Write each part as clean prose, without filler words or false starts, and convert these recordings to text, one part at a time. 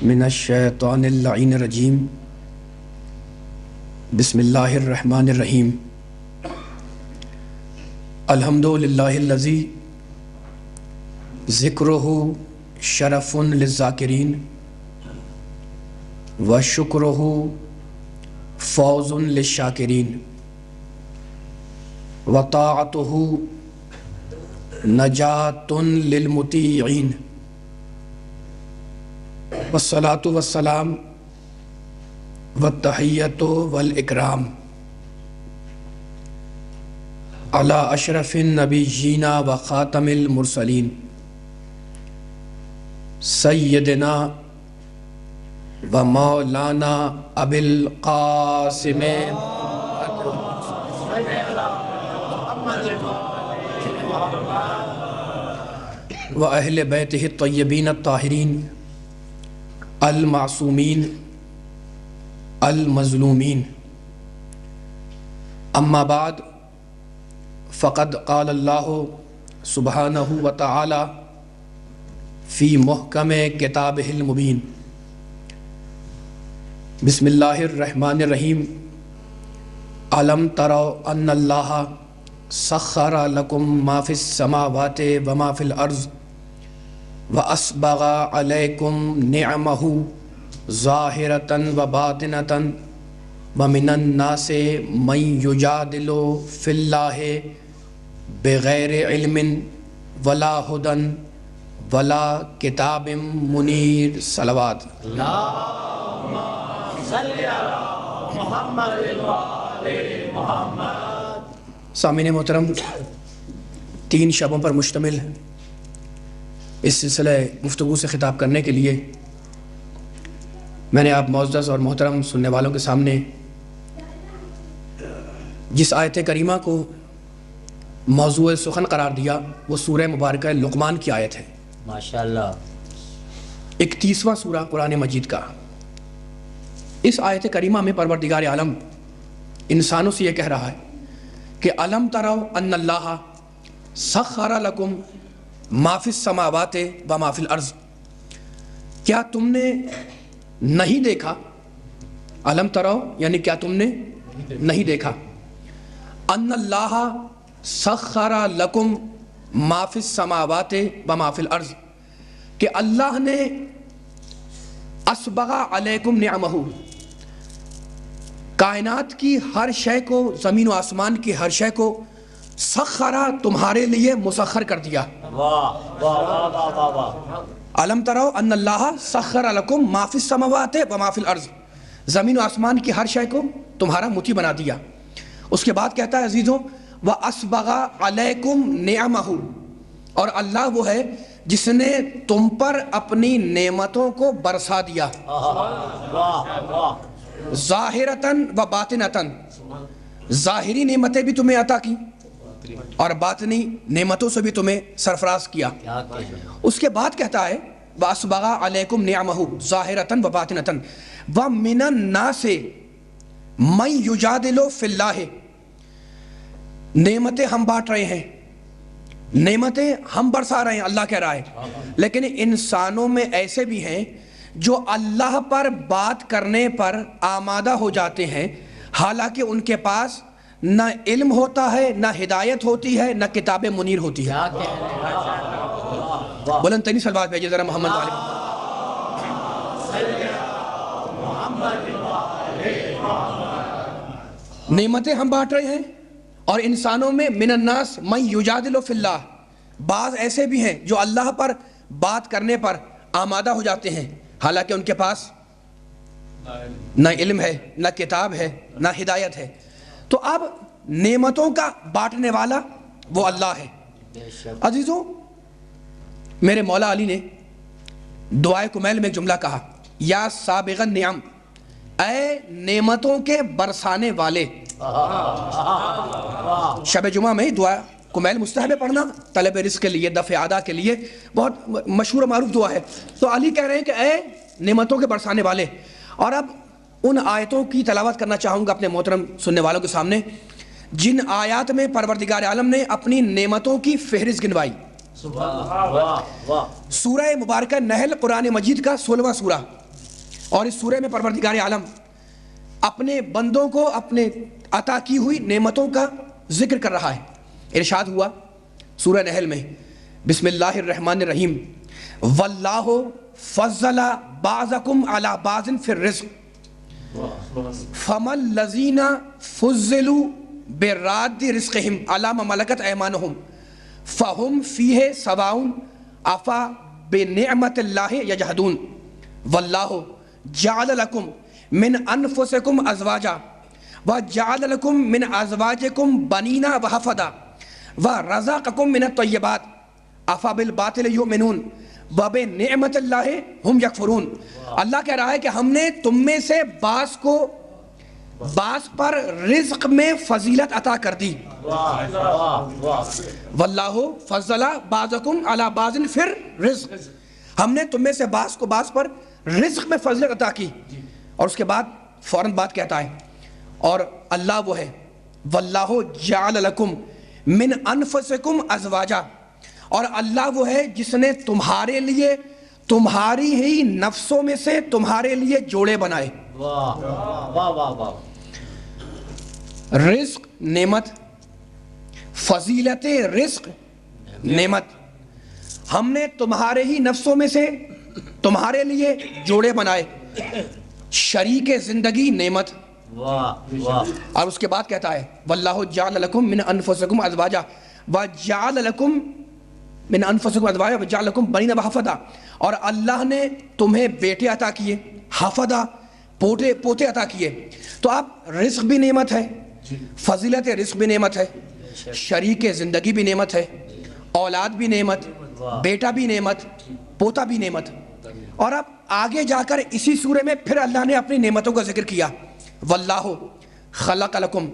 من الشیطان اللعین الرجیم بسم اللہ الرحمن الرحیم الحمد للہ الذی ذکرہ شرف للذاکرین وشکرہ فوز للشاکرین وطاعتہ نجات للمطیعین والصلاة والسلام والتحیۃ والاکرام علی اشرف النبیین وخاتم المرسلین سیدنا و مولانا ابی القاسم و اہل بیتہ الطیبین الطاہرین المعصومین المظلومین اما بعد فقد قال اللہ سبحانہ وتعالی فی محکم کتابہ المبین بسم اللہ الرحمن الرحیم الم تروا ان اللہ سخر لکم ما فی السماوات وما فی الارض وَأَسْبَغَ عَلَيْكُمْ نِعْمَهُ ظَاهِرَةً وَبَاطِنَةً وَمِنَ النَّاسِ مَن يُجَادِلُ فِي اللَّهِ بِغَيْرِ عِلْمٍ وَلَا هُدًى وَلَا كِتَابٍ مُنِيرٍ صلوات اللہم صلی علی محمد وآل محمد۔ سامعین محترم، 3 شبوں پر مشتمل اس سلسلہ گفتگو سے خطاب کرنے کے لیے میں نے آپ معزز اور محترم سننے والوں کے سامنے جس آیت کریمہ کو موضوع سخن قرار دیا وہ سورہ مبارکہ لقمان کی آیت ہے۔ ماشاءاللہ 31واں سورہ قرآن مجید کا۔ اس آیت کریمہ میں پروردگار عالم انسانوں سے یہ کہہ رہا ہے کہ الم تروا ان اللہ سخر لکم ما فی السماوات و ما فی الارض، کیا تم نے نہیں دیکھا؟ الم تروا یعنی کیا تم نے نہیں دیکھا؟ ان اللہ سخر لکم ما فی السماوات و ما فی الارض، کہ اللہ نے اسبغ علیکم نعمہ، کائنات کی ہر شے کو، زمین و آسمان کی ہر شے کو سخرا تمہارے لیے مسخر کر دیا۔ واہ واہ واہ واہ واہ۔ علم ترو ان اللہ سخر لکم ما فی السماوات و ما فی الارض، زمین و آسمان کی ہر شے کو تمہارا مطیع بنا دیا۔ اس کے بعد کہتا ہے عزیزوں وَأَسْبَغَ عَلَيْكُمْ نِعَمَهُ، اور اللہ وہ ہے جس نے تم پر اپنی نعمتوں کو برسا دیا، ظاہرتاً و باطنتاً، ظاہری نعمتیں بھی تمہیں عطا کی اور باطنی نعمتوں سے بھی تمہیں سرفراز کیا۔ اس کے بعد کہتا ہے وَأَسْبَغَ عَلَيْكُمْ نِعْمَهُ ظَاهِرَةً وَبَاطِنَةً وَمِنَ النَّاسِ مَن يُجَادِلُ فِي اللَّهِ، نعمتیں ہم بانٹ رہے ہیں، نعمتیں ہم برسا رہے ہیں، اللہ کہہ رہا ہے، لیکن انسانوں میں ایسے بھی ہیں جو اللہ پر بات کرنے پر آمادہ ہو جاتے ہیں، حالانکہ ان کے پاس نہ علم ہوتا ہے، نہ ہدایت ہوتی ہے، نہ کتاب منیر ہوتی ہے۔ بلند ترین صلوات بھیجئے ذرا محمد والے۔ نعمتیں ہم بانٹ رہے ہیں اور انسانوں میں من الناس من یجادل فی اللہ، بعض ایسے بھی ہیں جو اللہ پر بات کرنے پر آمادہ ہو جاتے ہیں، حالانکہ ان کے پاس نہ علم ہے، نہ کتاب ہے، نہ ہدایت ہے۔ تو اب نعمتوں کا بانٹنے والا وہ اللہ ہے۔ عزیزوں، میرے مولا علی نے دعائے کمیل میں ایک جملہ کہا، یا سابغ النعم، اے نعمتوں کے برسانے والے۔ شب جمعہ میں دعا کمیل مستحب ہے پڑھنا طلب رزق کے لیے، دفع اعداء کے لیے، بہت مشہور و معروف دعا ہے۔ تو علی کہہ رہے ہیں کہ اے نعمتوں کے برسانے والے۔ اور اب ان آیتوں کی تلاوت کرنا چاہوں گا اپنے محترم سننے والوں کے سامنے جن آیات میں پروردگار عالم نے اپنی نعمتوں کی فہرست گنوائی۔ سورہ مبارکہ نحل قرآن مجید کا 16واں سورہ، اور اس سورہ میں پروردگار عالم اپنے بندوں کو اپنے عطا کی ہوئی نعمتوں کا ذکر کر رہا ہے. ارشاد ہوا سورہ نحل میں بسم اللہ الرحمن الرحیم واللہ فضل بعضکم علی بعض فی الرزق فما الذین فضلوا براد رزقہم علی ما ملکت ایمانہم فہم فیہ سواء افا بنعمت اللہ یجحدون واللہ جعل لکم من انفسکم ازواجا وجعل لکم من ازواجکم بنینا وحفدا ورزقکم من الطیبات افا بالباطل یؤمنون وبنعمت اللہ ہم یکفرون. اللہ کہہ رہا ہے کہ ہم نے تم میں سے بعض کو بعض پر رزق میں فضیلت عطا کر دی. واللہ فضل بعضکم علی بعض فی الرزق, ہم نے تم میں سے بعض کو بعض پر رزق میں فضیلت عطا کی. اور اس کے بعد فوراً بات کہتا ہے اور اللہ وہ ہے واللہ جعل لکم من انفسکم ازواجا, اور اللہ وہ ہے جس نے تمہارے لیے تمہاری ہی نفسوں میں سے تمہارے لیے جوڑے بنائے. رزق نعمت, فضیلت رزق نعمت. ہم نے تمہارے ہی نفسوں میں سے تمہارے لیے جوڑے بنائے. شریک زندگی نعمت. اور اس کے بعد کہتا ہے واللہ جعل لکم من انفسکم ازواجا وجعل لکم من انفسکم ازواجا وجعل لکم بنین وحفدا, اور اللہ نے تمہیں بیٹے عطا کیے, حفدا پوتے عطا کیے. تو اب رزق بھی نعمت ہے, فضیلت رزق بھی نعمت ہے, شریک زندگی بھی نعمت ہے, اولاد بھی نعمت, بیٹا بھی نعمت, پوتا بھی نعمت. اور اب آگے جا کر اسی سورے میں پھر اللہ نے اپنی نعمتوں کا ذکر کیا. واللہ خلق لکم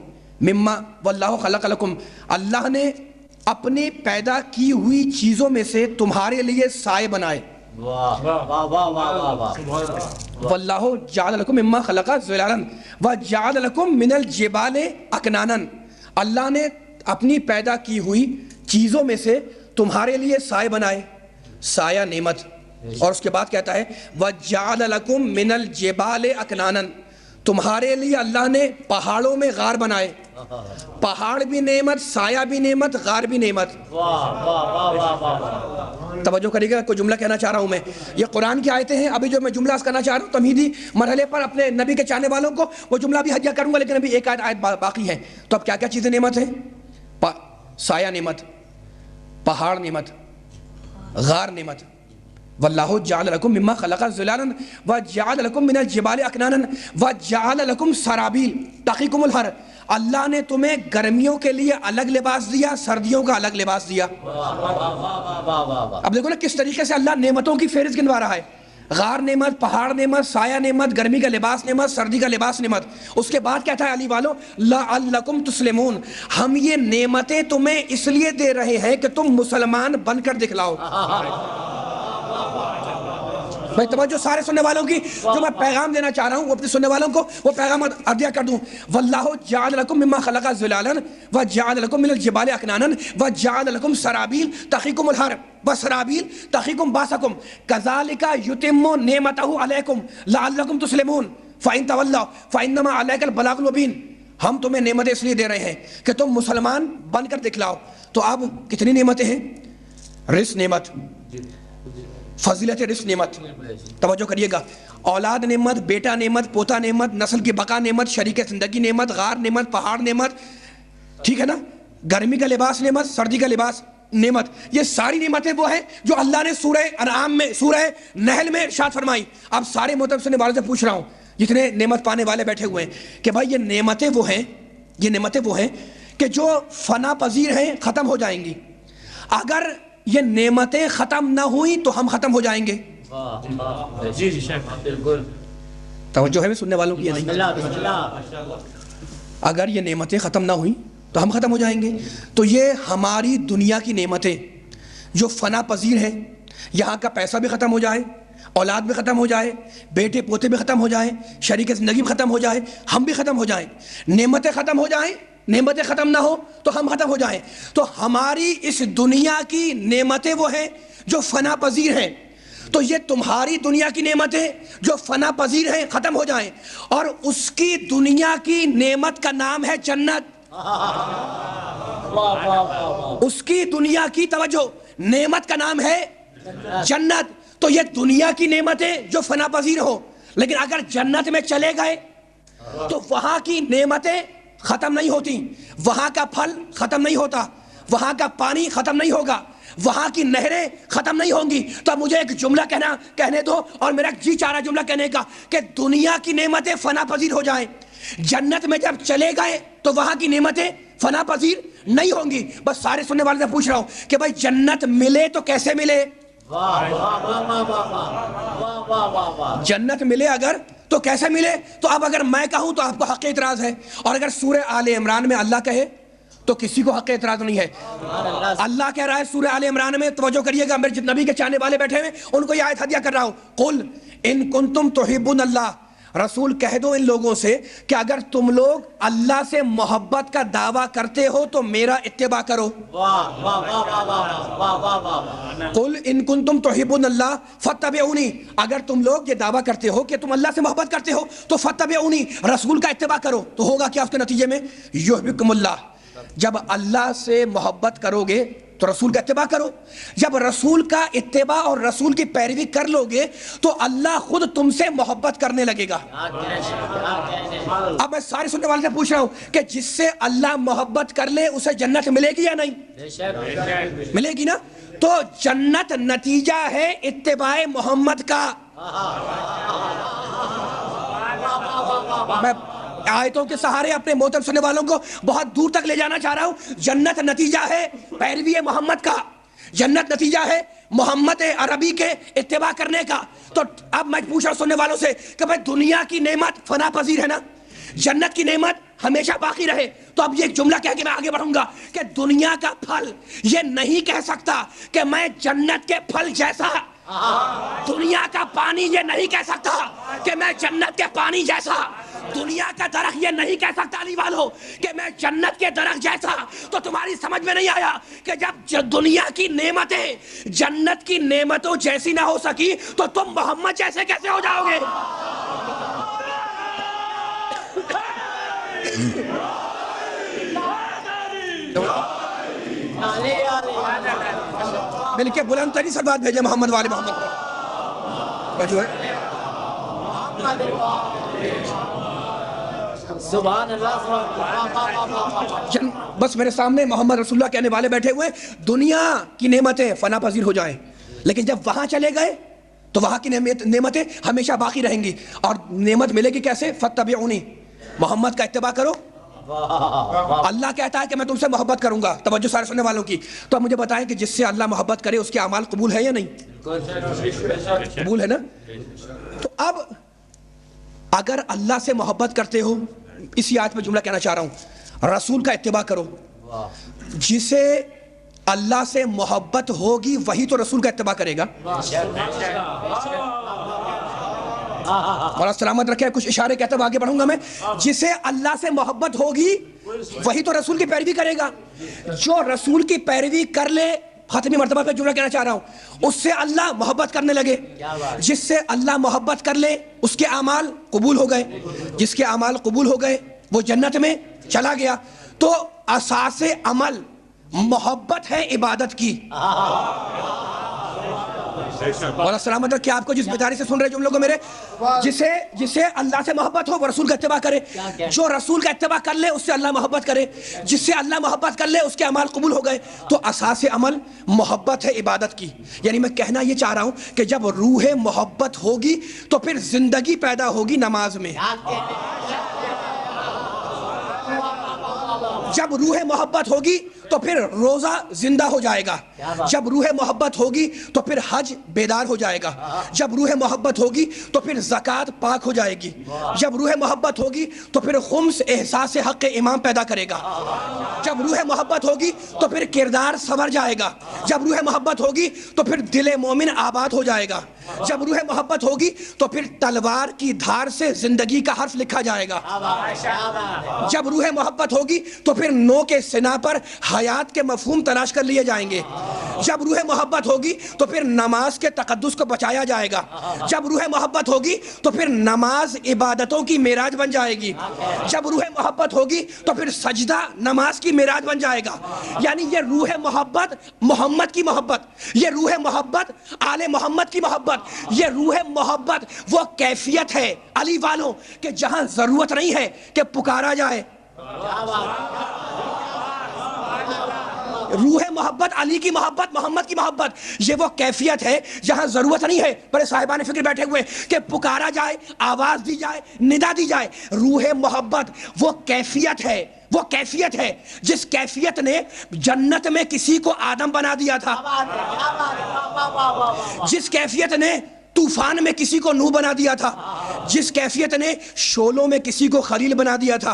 مما واللہ خلق لکم, اللہ نے اپنی پیدا کی ہوئی چیزوں میں سے تمہارے لیے سائے بنائے. واللہ جعل لکم مما خلق ظلالا وجعل لکم من الجبال اکنانا, اللہ نے اپنی پیدا کی ہوئی چیزوں میں سے تمہارے لیے سائے بنائے. سایہ نعمت. اور اس کے بعد کہتا ہے وَجَعَلَ لَكُم مِّنَ الْجِبَالِ أَكْنَانًا, تمہارے لیے اللہ نے پہاڑوں میں غار بنائے. پہاڑ بھی نعمت, سایہ بھی نعمت, غار بھی نعمت. توجہ کریے گا, کوئی جملہ کہنا چاہ رہا ہوں میں, یہ قرآن کی آیتیں ہیں. ابھی جو میں جملہ کرنا چاہ رہا ہوں تمہیدی مرحلے پر اپنے نبی کے چاہنے والوں کو وہ جملہ بھی ہدیہ کروں گا, لیکن ابھی ایک آیت باقی ہے. تو اب کیا کیا چیزیں نعمت ہیں؟ سایہ نعمت, پہاڑ نعمت, غار نعمت. واللہ جعل لکم مما خلق ظلالا وجعل لکم من الجبال اکنانا وجعل لکم سرابیل تقیکم الحر, اللہ نے تمہیں گرمیوں کے لیے الگ لباس دیا, سردیوں کا الگ لباس دیا. اب دیکھو نا کس طریقے سے اللہ نعمتوں کی فہرست گنوا رہا ہے. غار نعمت, پہاڑ نعمت, سایہ نعمت, گرمی کا لباس نعمت, سردی کا لباس نعمت. اس کے بعد کہتا ہے علی والو لعلکم تسلمون, ہم یہ نعمتیں تمہیں اس لیے دے رہے ہیں کہ تم مسلمان بن کر دکھلاؤ. بھائی توجہ سارے سننے والوں کی, جو میں پیغام دینا چاہ رہا ہوں وہ اپنے سننے والوں کو وہ پیغام عطیہ کر دوں. واللہ جعل لکم مما خلق ظلالا وجعل لکم من الجبال اکنانا وجعل لکم سرابیل تقیکم الحر وسرابیل تقیکم باسکم کذالک یتم نعمتہ علیکم لعلکم تسلمون فإن تولوا فإنما علیک البلاغ المبین. ہم تمہیں نعمتیں اس لیے دے رہے ہیں کہ تم مسلمان بن کر دکھلاؤ. تو اب کتنی نعمتیں ہیں؟ رزق نعمت, فضیلت رزق نعمت. توجہ کریے گا, اولاد نعمت, بیٹا نعمت, پوتا نعمت, نسل کی بقا نعمت, شریک زندگی نعمت, غار نعمت, پہاڑ نعمت, ٹھیک ہے نا, گرمی کا لباس نعمت, سردی کا لباس نعمت. یہ ساری نعمتیں وہ ہیں جو اللہ نے سورہ انعام میں, سورہ نحل میں ارشاد فرمائی. اب سارے محترم سننے والوں سے پوچھ رہا ہوں جتنے نعمت پانے والے بیٹھے ہوئے ہیں کہ بھائی یہ نعمتیں وہ ہیں کہ جو فنا پذیر ہیں, ختم ہو جائیں گی. اگر یہ نعمتیں ختم نہ ہوئیں تو ہم ختم ہو جائیں گے. جی بالکل توجہ ہے سننے والوں کی یا نہیں؟ اگر یہ نعمتیں ختم نہ ہوئیں تو ہم ختم ہو جائیں گے. تو یہ ہماری دنیا کی نعمتیں جو فنا پذیر ہیں, یہاں کا پیسہ بھی ختم ہو جائے, اولاد بھی ختم ہو جائے, بیٹے پوتے بھی ختم ہو جائیں, شریک زندگی بھی ختم ہو جائے, ہم بھی ختم ہو جائیں, نعمتیں ختم ہو جائیں, نعمتیں ختم نہ ہو تو ہم ختم ہو جائیں. تو ہماری اس دنیا کی نعمتیں وہ ہیں جو فنا پذیر ہیں. تو یہ تمہاری دنیا کی نعمتیں جو فنا پذیر ہیں ختم ہو جائیں، اور اس کی دنیا کی نعمت کا نام ہے جنت۔ اس کی دنیا کی توجہ نعمت کا نام ہے جنت۔ تو یہ دنیا کی نعمتیں جو فنا پذیر ہو، لیکن اگر جنت میں چلے گئے تو وہاں کی نعمتیں ختم نہیں ہوتی، وہاں کا پھل ختم نہیں ہوتا، وہاں کا پانی ختم نہیں ہوگا، وہاں کی نہریں ختم نہیں ہوں گی۔ تو اب مجھے ایک جملہ کہنے دو، اور میرا جی چاہ رہا جملہ کہنے کا، کہ دنیا کی نعمتیں فنا پذیر ہو جائیں، جنت میں جب چلے گئے تو وہاں کی نعمتیں فنا پذیر نہیں ہوں گی۔ بس سارے سننے والے سے پوچھ رہا ہوں کہ بھائی جنت ملے تو کیسے ملے؟ جنت ملے اگر تو کیسے ملے؟ تو اب اگر میں کہوں تو آپ کو حق اعتراض ہے، اور اگر سورہ آل عمران میں اللہ کہے تو کسی کو حق اعتراض نہیں ہے۔ اللہ کہہ رہا ہے سورہ آل عمران میں، توجہ کریے گا، میرے نبی کے چاہنے والے بیٹھے ہوئے ان کو یہ آیت ہدیہ کر رہا ہوں، قل ان کنتم تحبون اللہ، رسول کہہ دو ان لوگوں سے کہ اگر تم لوگ اللہ سے محبت کا دعویٰ کرتے ہو تو میرا اتباع کرو۔ قل ان کنتم تحبون اللہ فاتبعونی، اگر تم لوگ یہ دعویٰ کرتے ہو کہ تم اللہ سے محبت کرتے ہو تو فاتبعونی، رسول کا اتباع کرو۔ تو ہوگا کیا اس کے نتیجے میں؟ یحببکم اللہ، جب اللہ سے محبت کرو گے تو رسول کا اتباع کرو، جب رسول کا اتباع اور رسول کی پیروی کر لو گے تو اللہ خود تم سے محبت کرنے لگے گا۔ اب میں سارے سننے والے سے پوچھ رہا ہوں کہ جس سے اللہ محبت کر لے اسے جنت ملے گی یا نہیں؟ ملے گی نا؟ تو جنت نتیجہ ہے اتباع محمد کا۔ میں آیتوں کے سہارے اپنے محترم سننے والوں کو بہت دور تک لے جانا چاہ رہا ہوں۔ جنت نتیجہ ہے پیروی محمد کا، جنت نتیجہ ہے محمد عربی کے اتباع کرنے کا۔ تو اب میں پوچھ رہا ہوں سننے والوں سے کہ بھائی دنیا کی نعمت فنا پذیر ہے نا، جنت کی نعمت ہمیشہ باقی رہے، تو اب یہ ایک جملہ کہہ کے میں آگے بڑھوں گا کہ دنیا کا پھل یہ نہیں کہہ سکتا کہ میں جنت کے پھل جیسا، دنیا کا پانی یہ نہیں کہہ سکتا کہ میں جنت کے پانی جیسا، دنیا کا درخت یہ نہیں کہہ سکتا علی والو کہ میں جنت کے درخت جیسا۔ تو تمہاری سمجھ میں نہیں آیا کہ جب دنیا کی نعمتیں جنت کی نعمتوں جیسی نہ ہو سکی تو تم محمد جیسے کیسے ہو جاؤ گے؟ مل کے بلند ترین سے بات بھیجے محمد والے محمد کو۔ سبحان اللہ۔ بس میرے سامنے محمد رسول اللہ کہنے والے بیٹھے ہوئے، دنیا کی نعمتیں فنا پذیر ہو جائیں، لیکن جب وہاں چلے گئے تو وہاں کی نعمتیں ہمیشہ باقی رہیں گی، اور نعمت ملے گی کیسے؟ فاتبعونی، محمد کا اتباع کرو۔ اللہ کہتا ہے کہ میں تم سے محبت کروں گا، توجہ سارے سننے والوں کی۔ تو اب مجھے بتائیں کہ جس سے اللہ محبت کرے اس کے اعمال قبول ہے یا نہیں؟ قبول ہے نا؟ تو اب اگر اللہ سے محبت کرتے ہو، اسی آیت میں جملہ کہنا چاہ رہا ہوں، رسول کا اتباع کرو۔ جسے اللہ سے محبت ہوگی وہی تو رسول کا اتباع کرے گا۔ اور سلامت رکھے، کچھ اشارے کہتے ہوئے آگے بڑھوں گا میں۔ جسے اللہ سے محبت ہوگی وہی تو رسول کی پیروی کرے گا۔ جو رسول کی پیروی کر لے، ختمی مرتبہ پہ جملہ کہنا چاہ رہا ہوں، اس سے اللہ محبت کرنے لگے۔ جس سے اللہ محبت کر لے اس کے اعمال قبول ہو گئے، جس کے اعمال قبول ہو گئے وہ جنت میں چلا گیا۔ تو اساس عمل محبت ہے عبادت کی۔ اور سلامت رکھے آپ کو جس بیداری سے سن رہے جملوں کو میرے، جسے اللہ سے محبت ہو وہ رسول کا اتباع کرے، جو رسول کا اتباع کر لے اس سے اللہ محبت کرے، جس سے اللہ محبت کر لے اس کے اعمال قبول ہو گئے۔ تو اساس عمل محبت ہے عبادت کی۔ یعنی میں کہنا یہ چاہ رہا ہوں کہ جب روح محبت ہوگی تو پھر زندگی پیدا ہوگی نماز میں۔ جب روح محبت ہوگی تو پھر روزہ زندہ ہو جائے گا، جب روح محبت ہوگی تو پھر حج بیدار ہو جائے گا، جب روح محبت ہوگی تو پھر زکوٰۃ پاک ہو جائے گی، جب روح محبت ہوگی تو پھر خمس احساس حق امام پیدا کرے گا، جب روح محبت ہوگی تو پھر کردار سنور جائے گا، جب روح محبت ہوگی تو پھر دل مومن آباد ہو جائے گا، جب روح محبت ہوگی تو پھر تلوار کی دھار سے زندگی کا حرف لکھا جائے گا. جب روح محبت ہوگی تو پھر نو کے سنا پر حیات کے مفہوم تلاش کر لیے جائیں گے. جب روح محبت ہوگی تو پھر نماز کے تقدس کو بچایا جائے گا. جب روح محبت ہوگی تو پھر نماز عبادتوں کی معراج بن جائے گی. جب روح محبت ہوگی تو پھر سجدہ نماز کی معراج بن جائے گا. یعنی یہ روح محبت محمد کی محبت, یہ روح محبت آل محمد کی محبت, یہ روح محبت وہ کیفیت ہے علی والوں کہ جہاں ضرورت نہیں ہے کہ پکارا جائے. روح محبت علی کی محبت محمد کی محبت یہ وہ کیفیت ہے جہاں ضرورت نہیں ہے, بڑے صاحبان فکر بیٹھے ہوئے کہ پکارا جائے, آواز دی جائے, ندا دی جائے. روح محبت وہ کیفیت ہے, وہ کیفیت ہے جس کیفیت نے جنت میں کسی کو آدم بنا دیا تھا, جس کیفیت نے طوفان میں کسی کو نوح بنا دیا تھا, جس کیفیت نے شولوں میں کسی کو خلیل بنا دیا تھا,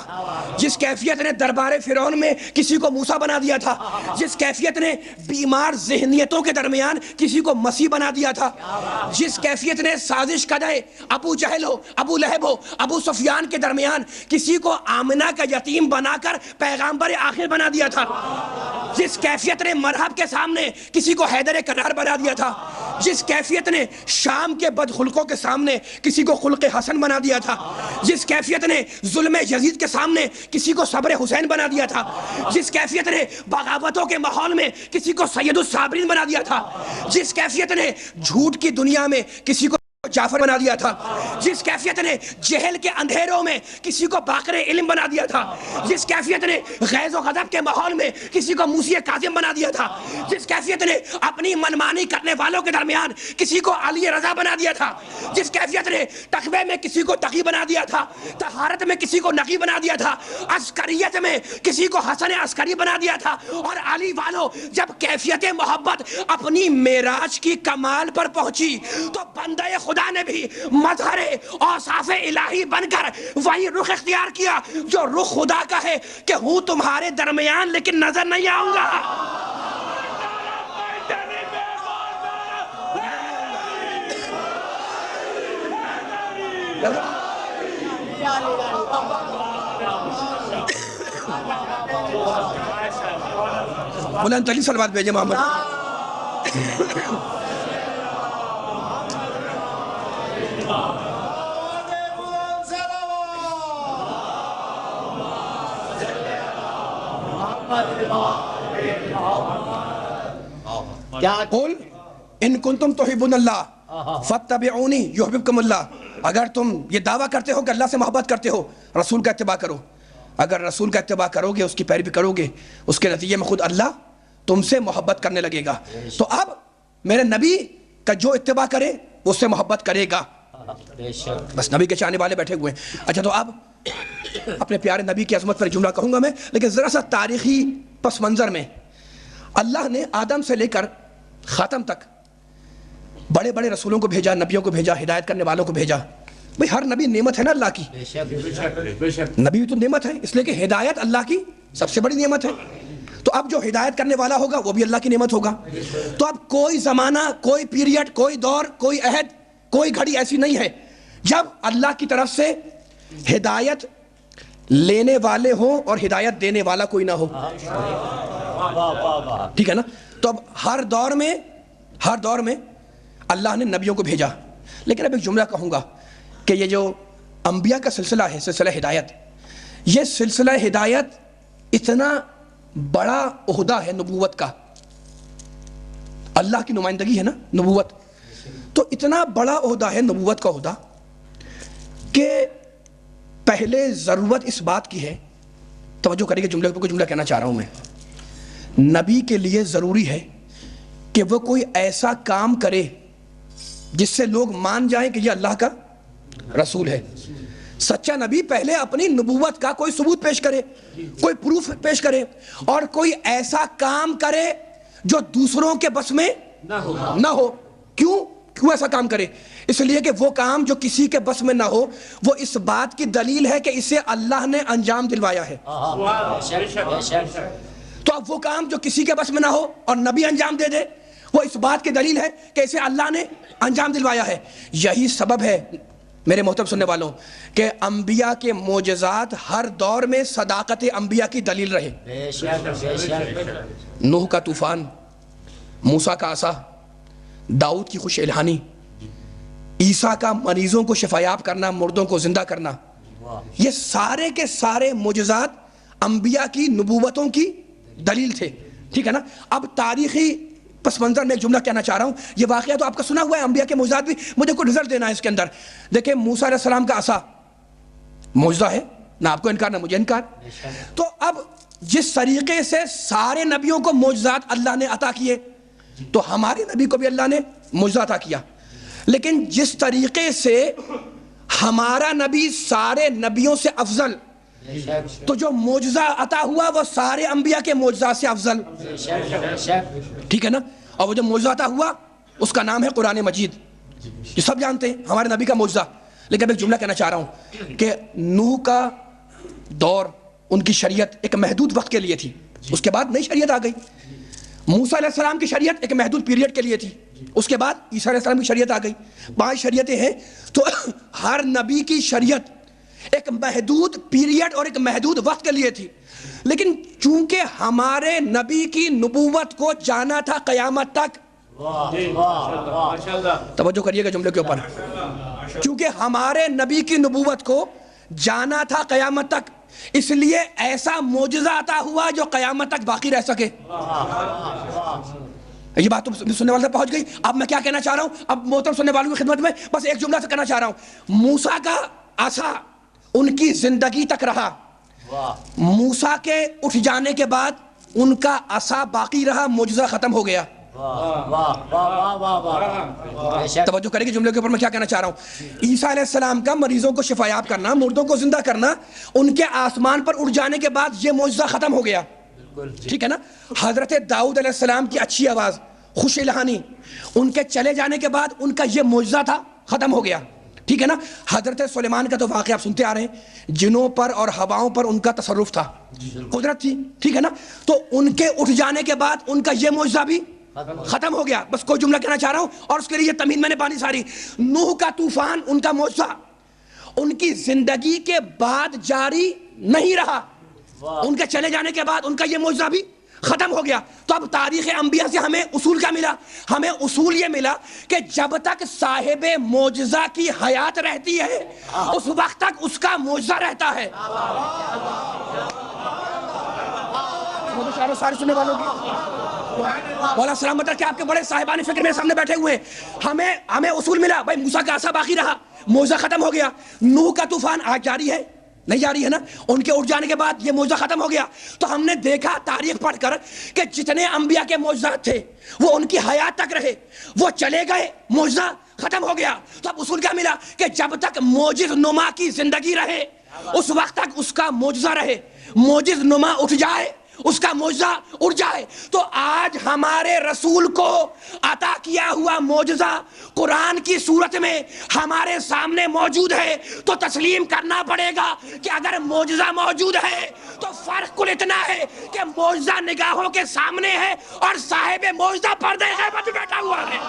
جس کیفیت نے دربار فرعون میں کسی کو موسیٰ بنا دیا تھا, جس کیفیت نے بیمار ذہنیتوں کے درمیان کسی کو مسیح بنا دیا تھا, جس کیفیت نے سازش کدے ابو جہل ہو, ابو لہب ہو, ابو سفیان کے درمیان کسی کو آمنہ کا یتیم بنا کر پیغمبر آخر بنا دیا تھا, جس کیفیت نے مرحب کے سامنے کسی کو حیدر کرار بنا دیا تھا, جس کیفیت نے شام کے بدخلقوں کے سامنے کسی کو خلق حسن بنا دیا تھا, جس کیفیت نے ظلم یزید کے سامنے کسی کو صبر حسین بنا دیا تھا, جس کیفیت نے بغاوتوں کے ماحول میں کسی کو سید الصابرین بنا دیا تھا, جس کیفیت نے جھوٹ کی دنیا میں کسی کو جعفر بنا دیا تھا, جس کیفیت نے جہل کے اندھیروں میں کسی کو باقر علم بنا دیا تھا, جس کیفیت نے غیظ و غضب کے ماحول میں کسی کو موسی کاظم بنا دیا تھا, جس کیفیت نے اپنی منمانی کرنے والوں کے درمیان کسی کو علی رضا بنا دیا تھا, جس کیفیت نے تقوی میں کسی کو تقی بنا دیا تھا, طہارت میں کسی کو نقی بنا دیا تھا, عسکریت میں کسی کو حسن عسکری بنا دیا تھا. اور علی والو جب کیفیت محبت اپنی معراج کی کمال پر پہنچی تو بندہ خدا نے بھی مظہر اوصاف الہی بن کر وہی رخ اختیار کیا جو رخ خدا کا ہے کہ ہوں تمہارے درمیان لیکن نظر نہیں آؤں گا. بلند ترین صلوات بھیجے محمد. قل ان کنتم تحبون اللہ فاتبعونی یحببکم اللہ. اگر تم یہ دعویٰ کرتے ہو کہ اللہ سے محبت کرتے ہو, رسول کا اتباع کرو. اگر رسول کا اتباع کرو گے, اس کی پیروی کرو گے, اس کے نتیجے میں خود اللہ تم سے محبت کرنے لگے گا. تو اب میرے نبی کا جو اتباع کرے وہ اس سے محبت کرے گا. بس نبی کے چاہنے والے بیٹھے ہوئے ہیں. اچھا تو اب اپنے پیارے نبی کی عظمت پر جملہ کہوں گا میں, لیکن ذرا سا تاریخی پس منظر میں اللہ نے آدم سے لے کر خاتم تک بڑے بڑے رسولوں کو بھیجا, نبیوں کو بھیجا, ہدایت کرنے والوں کو بھیجا. بھئی ہر نبی نعمت ہے نا اللہ کی, نبی تو نعمت ہے, اس لیے کہ ہدایت اللہ کی سب سے بڑی نعمت ہے. تو اب جو ہدایت کرنے والا ہوگا وہ بھی اللہ کی نعمت ہوگا. تو اب کوئی زمانہ, کوئی پیریڈ, کوئی دور, کوئی عہد, کوئی گھڑی ایسی نہیں ہے جب اللہ کی طرف سے ہدایت لینے والے ہوں اور ہدایت دینے والا کوئی نہ ہو. ٹھیک ہے نا. تو اب ہر دور میں اللہ نے نبیوں کو بھیجا. لیکن اب ایک جملہ کہوں گا کہ یہ جو انبیاء کا سلسلہ ہے, سلسلہ ہدایت, یہ سلسلہ ہدایت اتنا بڑا عہدہ ہے نبوت کا. اللہ کی نمائندگی ہے نا نبوت, تو اتنا بڑا عہدہ ہے نبوت کا عہدہ کہ پہلے ضرورت اس بات کی ہے, توجہ کریں کہ جملے پر کوئی جملہ کہنا چاہ رہا ہوں میں. نبی کے لیے ضروری ہے کہ وہ کوئی ایسا کام کرے جس سے لوگ مان جائیں کہ یہ اللہ کا رسول ہے. سچا نبی پہلے اپنی نبوت کا کوئی ثبوت پیش کرے, کوئی پروف پیش کرے, اور کوئی ایسا کام کرے جو دوسروں کے بس میں نہ ہو. کیوں ایسا کام کرے؟ اس لیے کہ وہ کام جو کسی کے بس میں نہ ہو وہ اس بات کی دلیل ہے کہ اسے اللہ نے انجام دلوایا ہے. تو اب وہ کام جو کسی کے بس میں نہ ہو اور نبی انجام دے دے, وہ اس بات کی دلیل ہے کہ اسے اللہ نے انجام دلوایا ہے. یہی سبب ہے میرے محترم سننے والوں کہ انبیاء کے معجزات ہر دور میں صداقت انبیاء کی دلیل رہے. بے شک بے شک. نوح کا طوفان، موسیٰ کا عصا، داؤد کی خوش الہانی، عیسیٰ کا مریضوں کو شفایاب کرنا، مردوں کو زندہ کرنا، یہ سارے کے سارے معجزات انبیاء کی نبوتوں کی دلیل تھے. ٹھیک ہے نا. اب تاریخی پس منظر میں ایک جملہ کہنا چاہ رہا ہوں. یہ واقعہ تو آپ کا سنا ہوا ہے، انبیاء کے معجزات بھی، مجھے کوئی رزلٹ دینا ہے اس کے اندر. دیکھیں موسیٰ علیہ السلام کا عصا معجزہ ہے، نہ آپ کو انکار نہ مجھے انکار. تو اب جس طریقے سے سارے نبیوں کو معجزات اللہ نے عطا کیے تو ہمارے نبی کو بھی اللہ نے معجزہ عطا کیا. لیکن جس طریقے سے ہمارا نبی سارے نبیوں سے افضل، تو جو معجزہ عطا ہوا وہ سارے انبیاء کے معجزات سے افضل. ٹھیک ہے نا. اور وہ جو معجزہ عطا ہوا اس کا نام ہے قرآن مجید. یہ سب جانتے ہیں ہمارے نبی کا معجزہ. لیکن اب ایک جملہ کہنا چاہ رہا ہوں کہ نوح کا دور، ان کی شریعت ایک محدود وقت کے لیے تھی، اس کے بعد نئی شریعت آ گئی. موسیٰ علیہ السلام کی شریعت ایک محدود پیریڈ کے لیے تھی، اس کے بعد عیسیٰ علیہ السلام کی شریعت آ گئی. 5 شریعتیں ہیں. تو ہر نبی کی شریعت ایک محدود پیریڈ اور ایک محدود وقت کے لیے تھی. لیکن چونکہ ہمارے نبی کی نبوت کو جانا تھا قیامت تک. توجہ کریے گا جملے کے اوپر. چونکہ ہمارے نبی کی نبوت کو جانا تھا قیامت تک، اس لیے ایسا معجزہ عطا ہوا جو قیامت تک باقی رہ سکے. یہ بات تو سننے والے پہنچ گئی. اب میں کیا کہنا چاہ رہا ہوں، اب محترم سننے والوں کی خدمت میں بس ایک جملہ سے کہنا چاہ رہا ہوں. موسیٰ کا عصا ان کی زندگی تک رہا. موسیٰ کے اٹھ جانے کے بعد ان کا عصا باقی رہا، معجزہ ختم ہو گیا. توجہ کریں گے جملے کے اوپر میں کیا کہنا چاہ رہا ہوں. عیسیٰ علیہ السلام کا مریضوں کو شفایاب کرنا، مردوں کو زندہ کرنا، ان کے آسمان پر اٹھ جانے کے بعد یہ معجزہ ختم ہو گیا. ٹھیک ہے نا. حضرت داؤد علیہ السلام کی اچھی آواز، خوش الہانی، ان کے چلے جانے کے بعد ان کا یہ معجزہ تھا، ختم ہو گیا. ٹھیک ہے نا. حضرت سلیمان کا تو واقعہ آپ سنتے آ رہے ہیں، جنوں پر اور ہواؤں پر ان کا تصرف تھا، قدرت تھی. ٹھیک ہے نا. تو ان کے اٹھ جانے کے بعد ان کا یہ معجزہ بھی ختم ہو گیا. بس کوئی جملہ کہنا چاہ رہا ہوں اور اس کے لیے تمہید میں نے بانی ساری. نوح کا طوفان ان کا معجزہ ان کی زندگی کے بعد جاری نہیں رہا، ان کے چلے جانے کے بعد ان کا یہ معجزہ بھی ختم ہو گیا. تو اب تاریخ انبیاء سے ہمیں اصول کیا ملا؟ ہمیں اصول یہ ملا کہ جب تک صاحب معجزہ کی حیات رہتی ہے اس وقت تک اس کا معجزہ رہتا ہے. سارے سننے والوں کی مولا سلامت رکھے، آپ کے بڑے صاحبان فکر میرے سامنے بیٹھے ہوئے ہیں. ہمیں اصول ملا بھائی، موسیٰ کا عصا باقی رہا، معجزہ ختم ہو گیا. نوح کا طوفان آج جاری ہے نہیں جاری ہے نا، ان کے اٹھ جانے کے بعد یہ معجزہ ختم ہو گیا. تو ہم نے دیکھا تاریخ پڑھ کر کہ جتنے انبیاء کے معجزات تھے وہ ان کی حیات تک رہے، وہ چلے گئے، معجزہ ختم ہو گیا. تو اب اصول کیا ملا کہ جب تک معجز نما کی زندگی رہے اس وقت تک اس کا معجزہ رہے. معجز نما اٹھ جائے اس کا معجزہ اٹھ جائے. تو آج ہمارے رسول کو عطا کیا ہوا معجزہ قرآن کی صورت میں ہمارے سامنے موجود ہے، تو تسلیم کرنا پڑے گا کہ اگر معجزہ موجود ہے تو فرق کل اتنا ہے کہ معجزہ نگاہوں کے سامنے ہے اور صاحب معجزہ پردے غیبت میں بیٹھا ہوا ہے.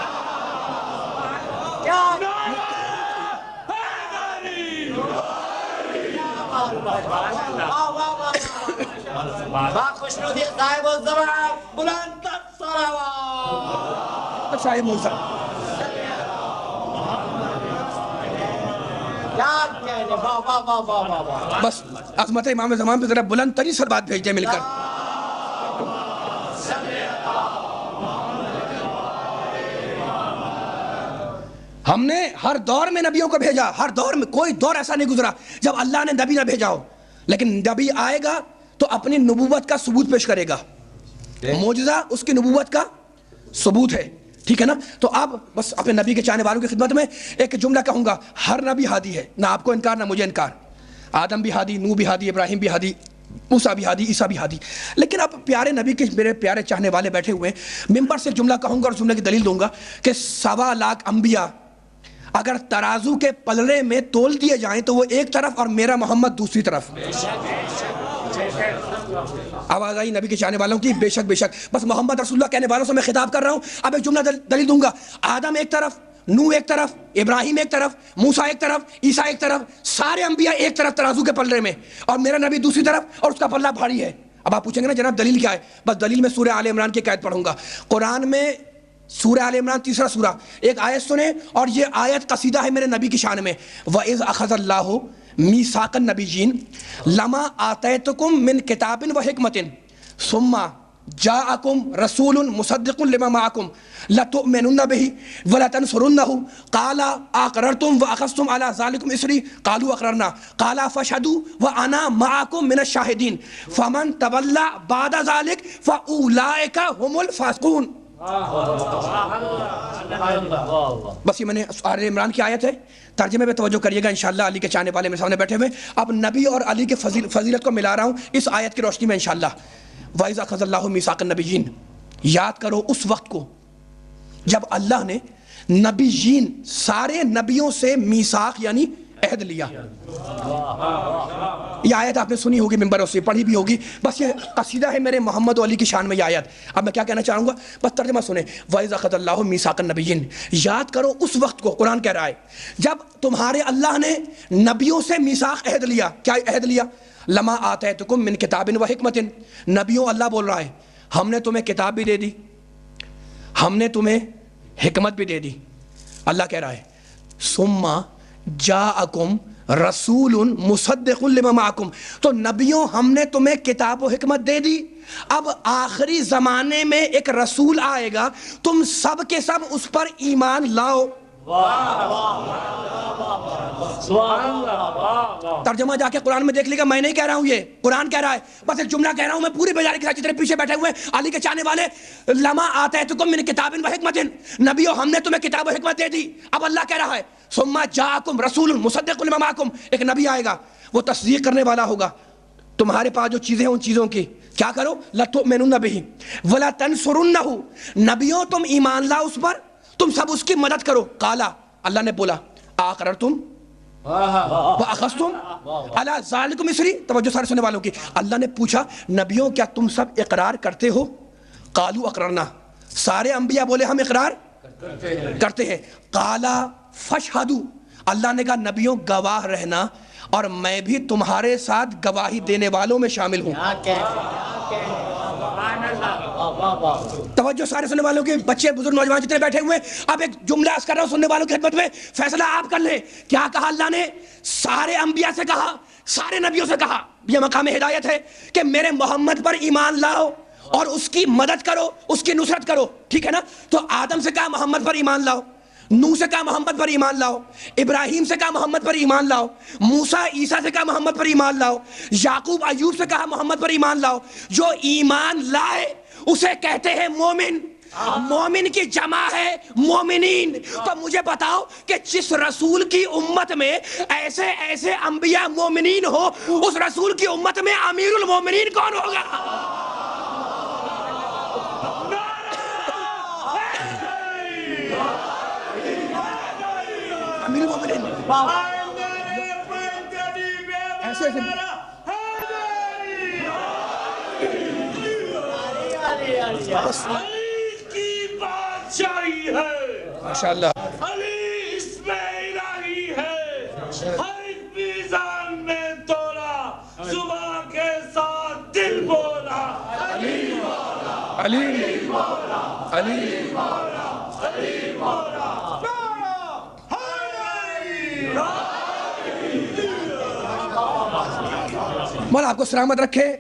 خوشنودی صاحب الزمان بلند صلوات. صاحب معجزہ بس عظمت امام زمان پہ ذرا بلند ترین سلوات بھیج دیں مل کر. ہم نے ہر دور میں نبیوں کو بھیجا، ہر دور میں کوئی دور ایسا نہیں گزرا جب اللہ نے نبی نہ بھیجا ہو. لیکن نبی آئے گا تو اپنی نبوت کا ثبوت پیش کرے گا. معجزہ اس کی نبوت کا ثبوت ہے. ٹھیک ہے نا. تو اب بس اپنے نبی کے چاہنے والوں کی خدمت میں ایک جملہ کہوں گا، ہر نبی ہادی ہے، نہ آپ کو انکار نہ مجھے انکار. آدم بھی ہادی، نوح بھی ہادی، ابراہیم بھی ہادی، موسیٰ بھی ہادی، عیسیٰ بھی ہادی. لیکن اب پیارے نبی کے میرے پیارے چاہنے والے بیٹھے ہوئے ہیں، ممبر سے جملہ کہوں گا اور جملے کی دلیل دوں گا کہ 1.25 لاکھ انبیاء اگر ترازو کے پلڑے میں تول دیے جائیں تو وہ ایک طرف اور میرا محمد دوسری طرف. آواز آئی نبی کے چاہنے والوں کی؟ بے شک بے شک. بس محمد رسول اللہ کہنے والوں سے میں خطاب کر رہا ہوں. اب ایک جملہ دلیل دوں گا. آدم ایک طرف، نوح ایک طرف، ابراہیم ایک طرف، موسیٰ ایک طرف، عیسیٰ ایک طرف، سارے انبیاء ایک طرف ترازو کے پلڑے میں، اور میرا نبی دوسری طرف اور اس کا پلہ بھاری ہے. اب آپ پوچھیں گے نا جناب دلیل کیا ہے؟ بس دلیل میں سورہ آل عمران کی آیت پڑھوں گا. قرآن میں سورہ آل عمران 3 سورہ، ایک آیت سنیں، اور یہ آیت قصیدہ ہے میرے نبی کی شان میں. وَإِذْ أَخَذَ اللَّهُ مِيثَاقَ النَّبِيِّينَ لَمَا آتَيْتُكُم مِّن كِتَابٍ وَحِكْمَةٍ ثُمَّ جَاءَكُمْ رَسُولٌ مُصَدِّقٌ لِمَا مَعَكُمْ لَتُؤْمِنُنَّ بِهِ وَلَتَنصُرُنَّهُ قَالَ أَقْرَرْتُمْ وَأَخَذْتُمْ عَلَى ذَلِكُمْ إِصْرِي قَالُوا أَقْرَرْنَا قَالَ فَاشْهَدُوا وَأَنَا مَعَكُمْ مِنَ الشَّاهِدِينَ فَمَن تَوَلَّىٰ بَعْدَ ذَلِكَ فَأُولَٰئِكَ هُمُ الْفَاسِقُونَ. بس یہ میں نے آل عمران کی آیت ہے. ترجمے پہ توجہ کریے گا انشاءاللہ. علی کے چاہنے والے میرے سامنے بیٹھے ہوئے. اب نبی اور علی کے فضیلت کو ملا رہا ہوں اس آیت کی روشنی میں انشاءاللہ. وَإِذْ أَخَذَ اللَّهُ مِيثَاقَ النَّبِيِّينَ، یاد کرو اس وقت کو جب اللہ نے نبیین سارے نبیوں سے میثاق یعنی عہد لیا. یہ آیت آپ نے سنی ہوگی، ممبروں سے پڑھی بھی ہوگی. بس یہ قصیدہ ہے میرے محمد و علی کی شان میں یہ آیت. اب میں کیا کہنا چاہوں گا، بس ترجمہ سنیں. وَإِذْ أَخَذَ اللَّهُ مِيثَاقَ النَّبِيِّينَ، یاد کرو اس وقت کو. قرآن کہہ رہا ہے جب تمہارے اللہ نے نبیوں سے میثاق عہد لیا. کیا عہد لیا؟ لَمَا آتَيْتُكُم مِّن كِتَابٍ وَحِكْمَةٍ. نبیوں اللہ بول رہا ہے ہم نے تمہیں کتاب بھی دے دی، ہم نے تمہیں حکمت بھی دے دی. اللہ کہہ رہا ہے ثُمَّ جَاءَكُمْ رسول مصدق لما معکم، تو نبیوں ہم نے تمہیں کتاب و حکمت دے دی. اب آخری زمانے میں ایک رسول آئے گا، تم سب کے سب اس پر ایمان لاؤ. ترجمہ جا کے قرآن میں دیکھ لے گا، میں نہیں کہہ رہا ہوں، یہ قرآن کہہ رہا ہے. بس ایک جملہ کہہ رہا ہوں میں پوری بیداری کے ساتھ. جتنے پیچھے بیٹھے ہوئے علی کے چاہنے والے، لما آتیتکم من کتاب و حکمت، نبیوں ہم نے تمہیں کتاب و حکمت دے دی. اب اللہ کہہ رہا ہے ثم جاءکم رسول مصدق لما معکم، ایک نبی آئے گا وہ تصدیق کرنے والا ہوگا تمہارے پاس جو چیزیں ہیں ان چیزوں کی. کیا کرو؟ لتؤمنن بہ ولتنصرنہ، نبیوں تم ایمان لاؤ اس پر، تم سب اس کی مدد کرو. قالا، اللہ نے بولا اقررتم واخذتم علی ذلکم اصری. توجہ سارے سننے والوں کی. اللہ نے پوچھا نبیوں کیا تم سب اقرار کرتے ہو؟ قالوا اقررنا، سارے انبیاء بولے ہم اقرار کرتے ہیں. قالا فاشہدوا، اللہ نے کہا نبیوں گواہ رہنا اور میں بھی تمہارے ساتھ گواہی دینے والوں میں شامل ہوں. توجہ سارے سننے والوں کے، بچے بزرگ نوجوان جتنے بیٹھے ہوئے، اب ایک جملہ عرض کر رہا ہوں سننے والوں کی خدمت میں، فیصلہ آپ کر لیں. کیا کہا اللہ نے؟ سارے انبیاء سے کہا، سارے نبیوں سے کہا. یہ مقام ہدایت ہے کہ میرے محمد پر ایمان لاؤ اور اس کی مدد کرو، اس کی نصرت کرو. ٹھیک ہے نا؟ تو آدم سے کہا محمد پر ایمان لاؤ، نوح سے کہا محمد پر ایمان لاؤ، ابراہیم سے کہا محمد پر ایمان لاؤ، موسیٰ عیسیٰ سے کہا محمد پر ایمان لاؤ، یعقوب ایوب سے کہا محمد پر ایمان لاؤ. جو ایمان لائے اسے کہتے ہیں مومن. مومن کی جمع ہے مومنین. تو مجھے بتاؤ کہ جس رسول کی امت میں ایسے ایسے انبیاء مومنین ہو، اس رسول کی امت میں امیر المومنین کون ہوگا؟ امیر المومنین. ایسے ایسے علی کی بادشاہی ہے، ماشاءاللہ، علی اس میں الہی ہے. ہر ایک میزان میں تولا، زبان کے ساتھ دل بولا. علی مولا، علی مولا، علی مولا، علی مولا. مولا آپ کو سلامت رکھے.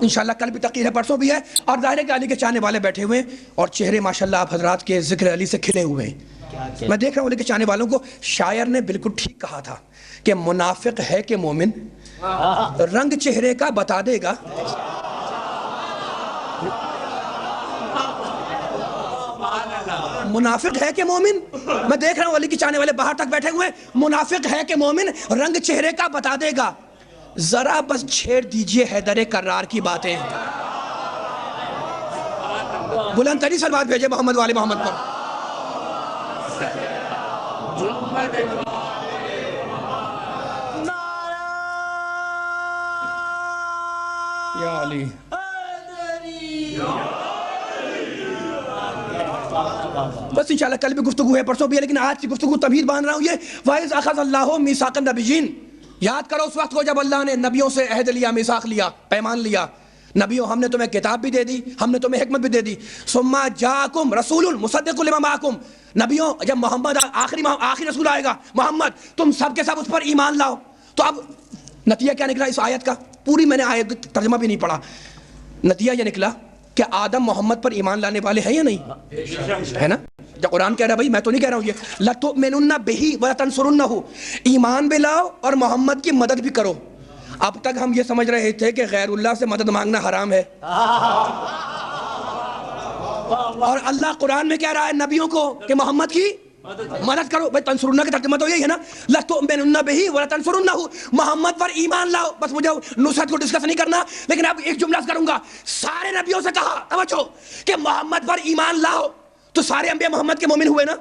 انشاءاللہ کل بھی تقریر ہے، پرسوں بھی ہے، اور ظاہر ہے کہ علی کے چاہنے والے بیٹھے ہوئے ہیں اور چہرے ماشاءاللہ آپ حضرات کے ذکر علی سے کھلے ہوئے ہیں. میں دیکھ رہا ہوں علی کے چاہنے والوں کو. شاعر نے بالکل ٹھیک کہا تھا کہ منافق ہے کہ مومن، رنگ چہرے کا بتا دے گا. منافق ہے کہ مومن، میں دیکھ رہا ہوں علی کے چاہنے والے باہر تک بیٹھے ہوئے. منافق ہے کہ مومن، رنگ چہرے کا بتا دے گا. ذرا بس چھیڑ دیجئے حیدر کرار کی باتیں. بلند ترین سلوات بھیجے محمد والے محمد پر. یا علی بس انشاءاللہ کل بھی گفتگو ہے، پرسوں بھی ہے، لیکن آج کی گفتگو تمہید باندھ رہا ہوں یہ وَإِذْ أَخَذَ اللَّهُ مِيثَاقَ النَّبِيِّينَ، یاد کرو اس وقت کو جب اللہ نے نبیوں سے عہد لیا، میثاق لیا، پیمان لیا. نبیوں ہم نے تمہیں کتاب بھی دے دی، ہم نے تمہیں حکمت بھی دے دی. ثُمَّ جَاءَكُمْ رَسُولٌ مُصَدِّقٌ لِمَا مَعَكُمْ، نبیوں جب محمد آخری رسول آئے گا محمد، تم سب کے سب اس پر ایمان لاؤ. تو اب نتیجہ کیا نکلا اس آیت کا؟ پوری میں نے آیت ترجمہ بھی نہیں پڑھا. نتیجہ یہ نکلا کہ آدم محمد پر ایمان لانے والے ہیں یا نہیں؟ ہے نا؟ جب قرآن کہہ رہا ہے بھائی، میں تو نہیں کہہ رہا ہوں یہ لَتُؤْمِنُنَّ بِهِ وَلَتَنْصُرُنَّهُ، ایمان بھی لاؤ اور محمد کی مدد بھی کرو. اب تک ہم یہ سمجھ رہے تھے کہ غیر اللہ سے مدد مانگنا حرام ہے، اور اللہ قرآن میں کہہ رہا ہے نبیوں کو کہ محمد کی مدد کرو. بھائی تنصرنہ کا ترجمہ تو یہی ہے نا، لَتُؤْمِنُنَّ بِهِ وَلَتَنْصُرُنَّهُ، محمد پر ایمان لاؤ. بس مجھے نصرت کو ڈسکس نہیں کرنا، لیکن اب ایک جملہ کروں گا. سارے نبیوں سے کہا توجہ کہ محمد پر ایمان لاؤ، تو سارے انبیاء محمد کے مومن ہوئے نا،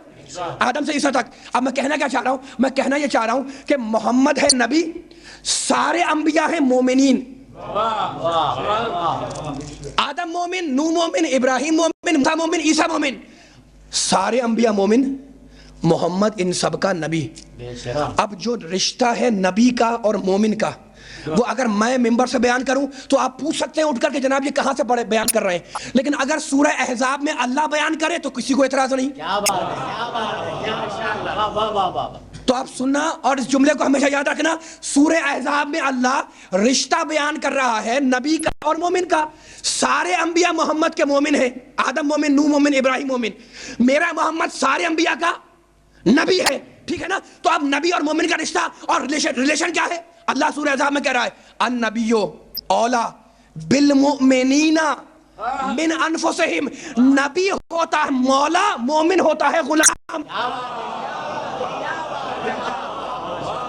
آدم سے عیسیٰ تک. اب میں کہنا کیا چاہ رہا ہوں؟ میں کہنا یہ چاہ رہا ہوں کہ محمد ہے نبی، سارے انبیاء ہیں مومنین. آدم مومن، نوح مومن، ابراہیم مومن، موسیٰ مومن، عیسیٰ مومن، سارے انبیاء مومن، محمد ان سب کا نبی. اب جو رشتہ ہے نبی کا اور مومن کا، وہ اگر میں ممبر سے بیان کروں تو آپ پوچھ سکتے ہیں اٹھ کر کہ جناب یہ کہاں سے پڑھے بیان کر رہے ہیں، لیکن اگر سورہ احزاب میں اللہ بیان کرے تو کسی کو اعتراض نہیں. تو آپ سننا اور اس جملے کو ہمیشہ یاد رکھنا، سورہ احزاب میں اللہ رشتہ بیان کر رہا ہے نبی کا اور مومن کا. سارے انبیاء محمد کے مومن ہیں، آدم مومن، نوح مومن، ابراہیم مومن. میرا محمد سارے انبیاء کا نبی ہے، ٹھیک ہے نا؟ تو اب نبی اور مومن کا رشتہ اور ریلیشن کیا ہے؟ اللہ سورہ احزاب میں کہہ رہا ہے النبی اولا بالمؤمنین من انفسہم، نبی ہوتا ہے مولا، مومن ہوتا ہے غلام.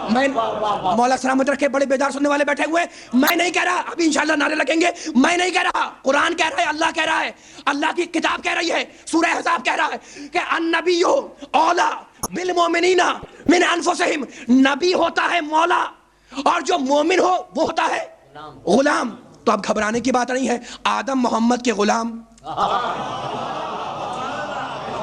میں مولا سلامت رکھے، بڑے بیدار سننے والے بیٹھے ہوئے، میں نہیں کہہ رہا، ابھی انشاءاللہ نعرے لگیں گے، میں نہیں کہہ رہا، قرآن کہہ رہا ہے، اللہ کہہ رہا ہے، اللہ کی کتاب کہہ رہی ہے، سورہ احزاب کہہ رہا ہے کہ النبی اولا بالمؤمنین من انفسہم، نبی ہوتا ہے مولا اور جو مومن ہو وہ ہوتا ہے غلام. تو اب گھبرانے کی بات نہیں ہے، آدم محمد کے غلام.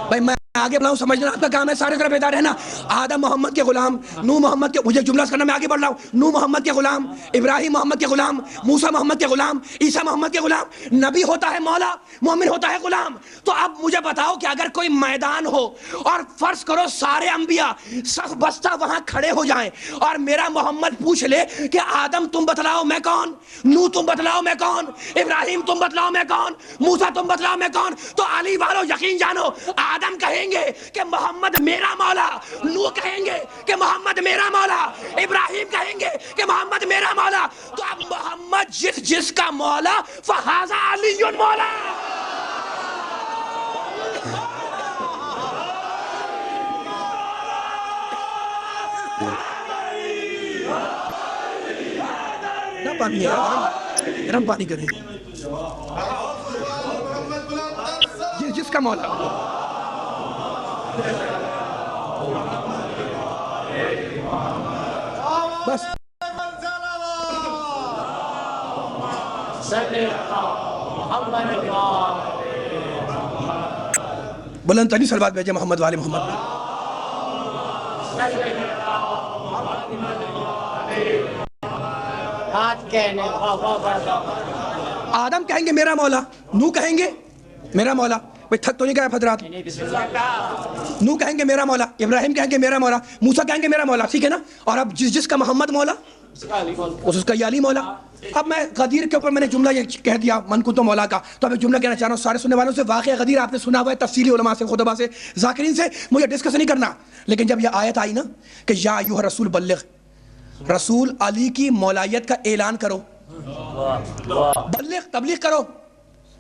بھائی میں آگے بڑھاؤں، سمجھنا آپ کا کام ہے، سارے طرح بیدار رہنا. آدم محمد کے غلام، نوح محمد کے، مجھے جملہ کرنا، میں آگے بڑھ رہا ہوں. نوح محمد کے غلام، ابراہیم محمد کے غلام، موسیٰ محمد کے غلام، عیسیٰ محمد کے غلام. نبی ہوتا ہے مولا، مومن ہوتا ہے غلام. تو اب مجھے بتاؤ کہ اگر کوئی میدان ہو اور فرض کرو سارے انبیاء صف بستہ وہاں کھڑے ہو جائیں اور میرا محمد پوچھ لے کہ آدم تم بتلاؤ میں کون، نوح تم بتلاؤ میں کون، ابراہیم تم بتلاؤ میں کون، موسیٰ تم بتلاؤ میں کون، تو علی والو یقین جانو آدم کہیں گے کہ محمد میرا مولا، نوح کہیں گے کہ محمد میرا مولا، ابراہیم کہیں گے کہ محمد میرا مولا. تو اب محمد جس کا مولا فہذا علی مولا. پانی گرم پانی کریں، جس کا مولا. بس بلند ترین صلوات بھیجے محمد والے محمد میں. آدم کہیں گے میرا مولا، نوح کہیں گے میرا مولا. بھئی تھک تو نہیں گئے حضرات؟ نوح کہیں گے میرا مولا، ابراہیم کہیں گے میرا مولا، موسیٰ کہیں گے میرا مولا، ٹھیک ہے نا؟ اور اب جس کا محمد مولا اس کا علی مولا. اب میں غدیر کے اوپر میں نے جملہ یہ کہہ دیا من کنتم مولا کا، تو اب ایک جملہ کہنا چاہ رہا ہوں سارے سننے والوں سے. واقعہ غدیر آپ نے سنا ہوا ہے تفصیلی علماء سے، خطبہ سے، ذاکرین سے، مجھے ڈسکس نہیں کرنا. لیکن جب یہ آیت آئی نا کہ یا ایھا رسول بلغ، رسول علی کی مولایت کا اعلان کرو، بلغ تبلیغ کرو،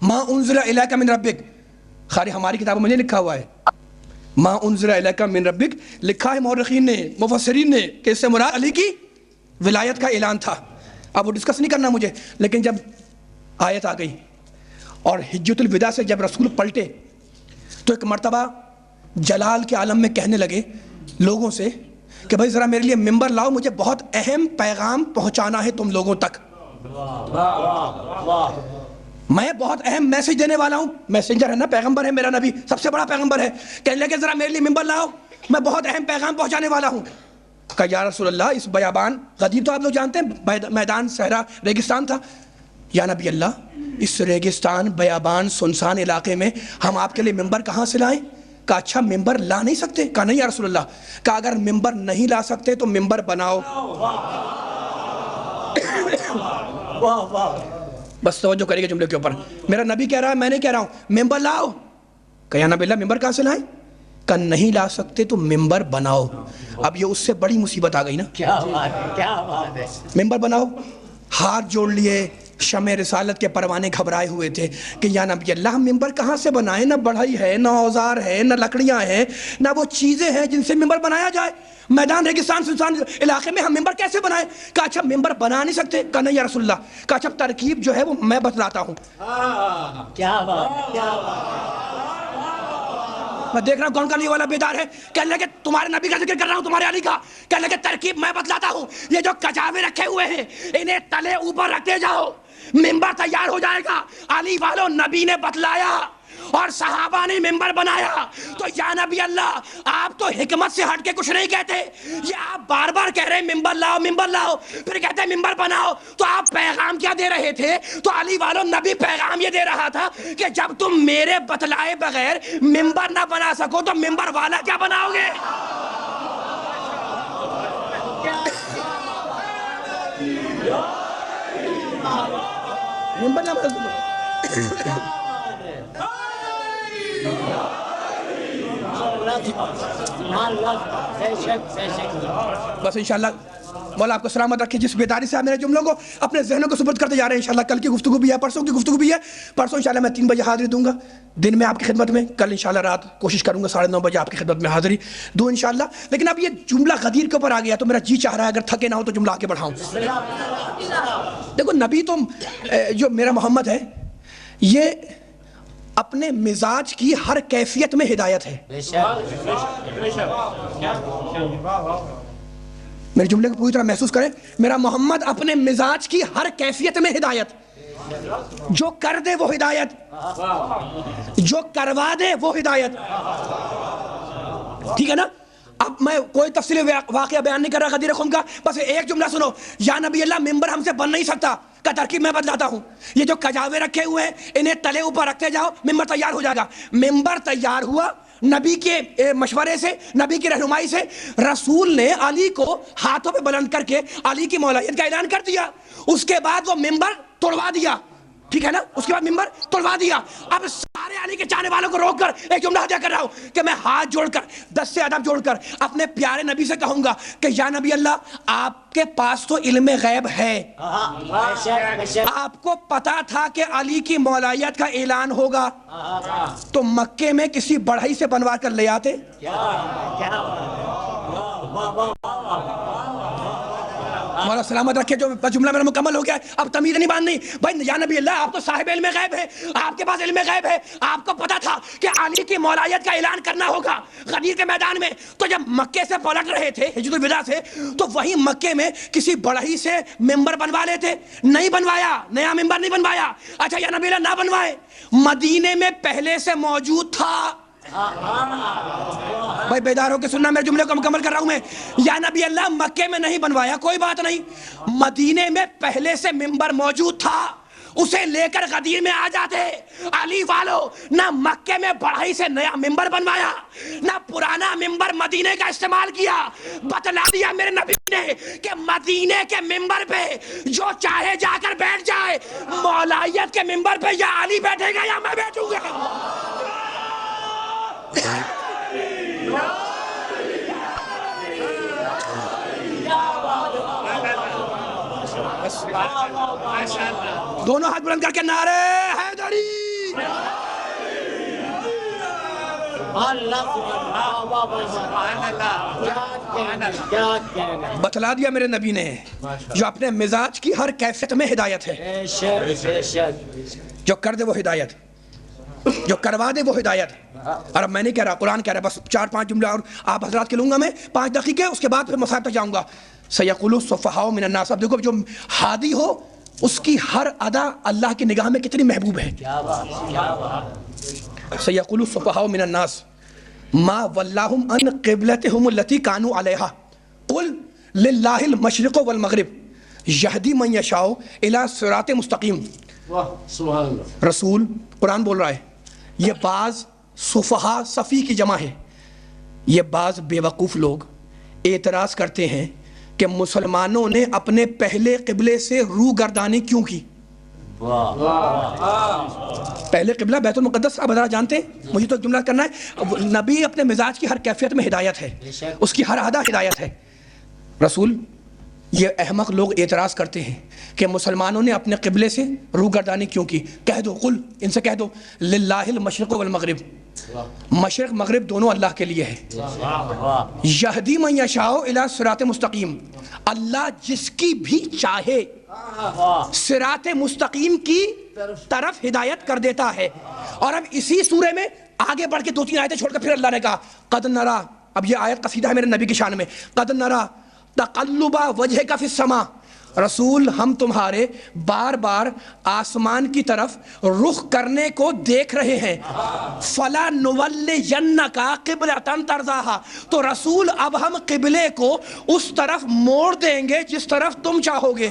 ما انزل الیک من ربک. خالی ہماری کتابوں میں نہیں لکھا ہوا ہے، ما انزل الیک من ربک لکھا ہے مورخین نے، مفسرین نے، کہ اس سے مراد علی کی ولایت کا اعلان تھا. اب وہ ڈسکس نہیں کرنا مجھے. لیکن جب آیت آ گئی اور حجۃ الوداع سے جب رسول پلٹے تو ایک مرتبہ جلال کے عالم میں کہنے لگے لوگوں سے کہ بھائی ذرا میرے لیے ممبر لاؤ، مجھے بہت اہم پیغام پہنچانا ہے تم لوگوں تک. میں بہت اہم میسج دینے والا ہوں، میسنجر ہے نا، پیغمبر ہے میرا نبی، سب سے بڑا پیغمبر ہے، کہنے لگے ذرا میرے لیے ممبر لاؤ، میں بہت اہم پیغام پہنچانے والا ہوں۔ کہا یا رسول اللہ اس بیابان، غدیر تو آپ لوگ جانتے ہیں میدان صحرا ریگستان تھا، یا نبی اللہ اس ریگستان بیابان سنسان علاقے میں ہم آپ کے لیے ممبر کہاں سے لائیں؟ کہا اچھا ممبر لا نہیں سکتے؟ کہا نہیں یا رسول اللہ۔ کہا اگر ممبر نہیں لا سکتے تو ممبر بناؤ۔ بس توجہ کرے گا جملے کے اوپر، میرا نبی کہہ رہا ہے، میں نہیں کہہ رہا ہوں، ممبر لاؤ۔ کہا یا نبی اللہ ممبر کہاں سے لائیں؟ کہا نہیں لا سکتے تو ممبر بناؤ۔ اب یہ اس سے بڑی مصیبت آ گئی نا، کیا بات ہے، کیا بات ہے۔ ممبر بناؤ، ہاتھ جوڑ لیے، شمع رسالت کے پروانے گھبرائے ہوئے تھے کہ یا نبی اللہ ہم ممبر کہاں سے بنائیں؟ نہ بڑھئی ہے، نہ اوزار ہے، نہ لکڑیاں ہیں، نہ وہ چیزیں ہیں جن سے ممبر بنایا جائے، میدان ریگستان سنسان علاقے میں ہم ممبر کیسے بنائیں؟ کہا اچھا ممبر بنا نہیں سکتے؟ کہا نہیں یا رسول اللہ۔ کہا اچھا ترکیب جو ہے وہ میں بتلاتا ہوں۔ کیا بات، کیا بات۔ میں دیکھ رہا ہوں کون کا نہیں والا بیدار ہے، کہنے لگے تمہارے نبی کا ذکر کر رہا ہوں، تمہارے علی کا، کہنے لگے ترکیب میں بتلاتا ہوں، یہ جو کجاوے رکھے ہوئے ہیں انہیں تلے اوپر رکھتے جاؤ، ممبر تیار ہو جائے گا۔ علی والو نبی نے بتلایا اور صحابہ نے ممبر بنایا، تو یا نبی اللہ آپ تو حکمت سے ہٹ کے کچھ نہیں کہتے، یہ آپ بار بار کہہ رہے ہیں ممبر لاؤ ممبر لاؤ، پھر کہتے ہیں ممبر بناؤ، تو آپ پیغام کیا دے رہے تھے؟ تو علی والو نبی پیغام یہ دے رہا تھا کہ جب تم میرے بتلائے بغیر ممبر نہ بنا سکو تو ممبر والا کیا بناؤ گے؟ ممبر نہ بنا سکو۔ بس انشاءاللہ مولا آپ کو سلامت رکھے، جس بیداری سے آپ میرے جملوں کو اپنے ذہنوں کو سپرد کرتے جا رہے ہیں۔ انشاءاللہ کل کی گفتگو بھی ہے، پرسوں کی گفتگو بھی ہے، پرسوں انشاءاللہ میں 3 بجے حاضری دوں گا دن میں آپ کی خدمت میں، کل انشاءاللہ رات کوشش کروں گا 9:30 بجے آپ کی خدمت میں حاضری دوں انشاءاللہ۔ لیکن اب یہ جملہ غدیر کے اوپر آ گیا تو میرا جی چاہ رہا ہے اگر تھکے نہ ہو تو جملہ آگے بڑھاؤں۔ دیکھو نبی تو جو میرا محمد ہے یہ اپنے مزاج کی ہر کیفیت میں ہدایت ہے۔ میرے جملے کو پوری طرح محسوس کریں، میرا محمد اپنے مزاج کی ہر کیفیت میں ہدایت، جو کر دے وہ ہدایت، جو کروا دے وہ ہدایت، ٹھیک ہے نا؟ اب میں کوئی تفصیلی واقعہ بیان نہیں کر رہا غدیر خم کا، بس ایک جملہ سنو، یا نبی اللہ ممبر ہم سے بن نہیں سکتا، کا ترکیب میں بدلاتا ہوں، یہ جو کجاوے رکھے ہوئے ہیں انہیں تلے اوپر رکھتے جاؤ، ممبر تیار ہو جائے گا۔ ممبر تیار ہوا نبی کے مشورے سے، نبی کی رہنمائی سے، رسول نے علی کو ہاتھوں پہ بلند کر کے علی کی مولائیت کا اعلان کر دیا، اس کے بعد وہ ممبر توڑوا دیا، ٹھیک ہے نا؟ اس کے بعد ممبر توڑوا دیا۔ اب سارے علی کے چاہنے والوں کو روک کر ایک جملہ ادا کر رہا ہوں کہ میں ہاتھ جوڑ کر 10 سے ادب جوڑ کر اپنے پیارے نبی سے کہوں گا کہ یا نبی اللہ آپ کے پاس تو علم غیب ہے، آپ کو پتا تھا کہ علی کی مولائیت کا اعلان ہوگا تو مکے میں کسی بڑھئی سے بنوا کر لے آتے۔ مولا سلامت رکھے، جو جملہ میرا مکمل ہو گیا ہے، اب تمیز نہیں باندھنی بھائی، یا نبی اللہ آپ تو صاحب علم غیب ہے، آپ کے پاس علم غیب ہے، آپ کو پتا تھا کہ علی کی مولائیت کا اعلان کرنا ہوگا غدیر کے میدان میں، تو جب مکے سے پلٹ رہے تھے حجۃ الوداع سے تو وہی مکے میں کسی بڑھئی سے ممبر بنوا لیتے، نہیں بنوایا، نیا ممبر نہیں بنوایا۔ اچھا یا نبی اللہ نہ بنوائے، مدینے میں پہلے سے موجود تھا۔ بھائی بیدار ہو کے سننا، میرے جملے کو مکمل کر رہا ہوں میں، یا نبی اللہ مکے میں نہیں بنوایا کوئی بات نہیں، مدینے میں پہلے سے ممبر موجود تھا، اسے لے کر غدیر میں آ جاتے۔ علی والو نہ مکے میں بڑھئی سے نیا ممبر بنوایا، نہ پرانا ممبر مدینے کا استعمال کیا، بتلا دیا میرے نبی نے کہ مدینے کے ممبر پہ جو چاہے جا کر بیٹھ جائے، مولائیت کے ممبر پہ یا علی بیٹھے گا یا میں بیٹھوں گا۔ دونوں ہاتھ بلند کر کے نعرے حیدری، بتلا دیا میرے نبی نے جو اپنے مزاج کی ہر کیفیت میں ہدایت ہے، جو کر دے وہ ہدایت، جو کروا دے وہ ہدایت۔ اور اب میں نہیں کہہ رہا، قرآن کہہ رہا ہے، بس 4-5 جملے اور آپ حضرات کے لوں گا میں 5 دقیقے، اس کے بعد پھر مصائب تک جاؤں گا۔ سیقول السفہاء من الناس، اب دیکھو جو ہادی ہو اس کی ہر ادا اللہ کی نگاہ میں کتنی محبوب ہے. کیا بات کیا بات. سیقول السفہاء من الناس ما ولاہم ان قبلتہم التی کانوا علیہا قل للہ المشرق والمغرب یہدی من یشاء الی صراط مستقیم. سبحان اللہ. رسول قرآن بول رہا ہے. یہ بعض سفہاء صفی کی جمع ہے. یہ بعض بیوقوف لوگ اعتراض کرتے ہیں کہ مسلمانوں نے اپنے پہلے قبلے سے روح گردانی کیوں کی. پہلے قبلہ بیت المقدس. اب ذرا جانتے ہیں, مجھے تو جملہ کرنا ہے, نبی اپنے مزاج کی ہر کیفیت میں ہدایت ہے, اس کی ہر ادا ہدایت ہے. رسول یہ احمق لوگ اعتراض کرتے ہیں کہ مسلمانوں نے اپنے قبلے سے روح گردانی کیوں کی. کہہ دو, قل ان سے کہہ دو, للہ المشرق والمغرب, مشرق مغرب دونوں اللہ کے لیے ہے. یہدی من یشاء الی صراط مستقیم, اللہ جس کی بھی چاہے صراط مستقیم کی طرف ہدایت کر دیتا ہے. اور اب اسی سورے میں آگے بڑھ کے 2-3 آیتیں چھوڑ کر پھر اللہ نے کہا قد نرا, اب یہ آیت قصیدہ ہے میرے نبی کی شان میں, قد نرا تقلب وجہک فی السماء, رسول ہم تمہارے بار بار آسمان کی طرف رخ کرنے کو دیکھ رہے ہیں. فلا نولینک قبلۃ ترضاھا, تو رسول اب ہم قبلے کو اس طرف موڑ دیں گے جس طرف تم چاہو گے.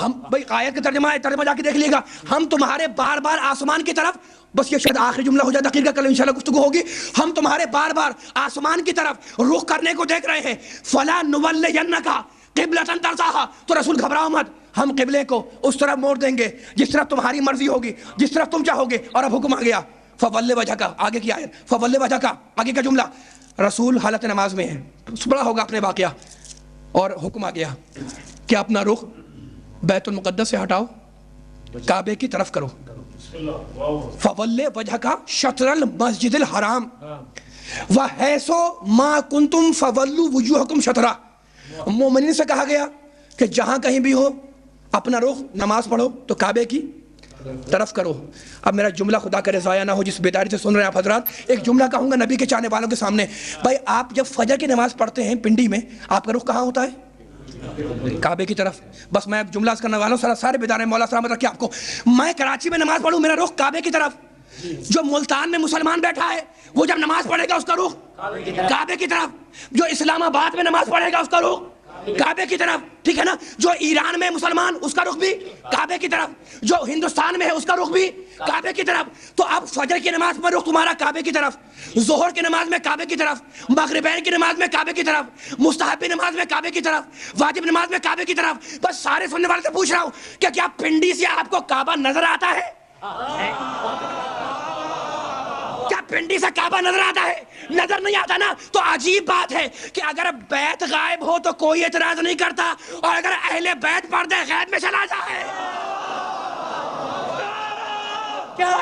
ہم بھائی آیت کا ترجمہ جا کے دیکھ لیے گا. ہم تمہارے بار بار آسمان کی طرف, بس یہ شاید آخری جملہ ہو جائے تقریر کا, کل انشاءاللہ گفتگو ہوگی. ہم تمہارے بار بار آسمان کی طرف رخ کرنے کو دیکھ رہے ہیں. فلا نولینک قبلۃ ترضاھا, تو رسول گھبراؤ مت, ہم قبلے کو اس طرف موڑ دیں گے جس طرف تمہاری مرضی ہوگی, جس طرف تم چاہو گے. اور اب حکم آ گیا, فول وجہک, آگے کی آیت, فول وجہک, آگے کا جملہ. رسول حالت نماز میں ہے, بڑا ہوگا اپنے واقعہ, اور حکم آ گیا کہ اپنا رخ بیت المقدس سے ہٹاؤ, کعبے کی طرف کرو. فول وجہک شطر المسجد الحرام وحیث ما کنتم فولوا وجوہکم شطرہ. مومنین سے کہا گیا کہ جہاں کہیں بھی ہو اپنا رخ نماز پڑھو تو کعبے کی طرف کرو. اب میرا جملہ خدا کرے ضائع نہ ہو, جس بیداری سے سن رہے ہیں آپ حضرات, ایک جملہ کہوں گا نبی کے چاہنے والوں کے سامنے. بھائی آپ جب فجر کی نماز پڑھتے ہیں پنڈی میں, آپ کا رخ کہاں ہوتا ہے؟ کعبے کی طرف. بس میں جملہ کرنے والا ہوں, سارے بیدار ہیں, مولا سلامت رکھے آپ کو. میں کراچی میں نماز پڑھوں, میرا رخ کعبے کی طرف. جو ملتان میں مسلمان بیٹھا ہے وہ جب نماز پڑھے گا اس کا رخ کعبے کی طرف. جو اسلام آباد میں نماز پڑھے گا اس کا رخ کعبے کی طرف, ٹھیک ہے نا. جو ایران میں مسلمان, اس کا رخ بھی کعبے کی طرف. جو ہندوستان میں ہے اس کا رخ بھی کعبے کی طرف. تو اب فجر کی نماز میں رخ تمہارا کعبے کی طرف, ظہر کی نماز میں کعبے کی طرف, مغربین کی نماز میں کعبے کی طرف, مستحبی نماز میں کعبے کی طرف, واجب نماز میں کعبے کی طرف. بس سارے سننے والے سے پوچھ رہا ہوں کہ کیا پنڈی سے آپ کو کعبہ نظر آتا ہے؟ کیا پنڈی سے کعبہ نظر آتا ہے؟ نظر نہیں آتا نا. تو عجیب بات ہے کہ اگر بیت غائب ہو تو کوئی اعتراض نہیں کرتا, اور اگر اہل بیت پردے غیب میں چلا جائے کیا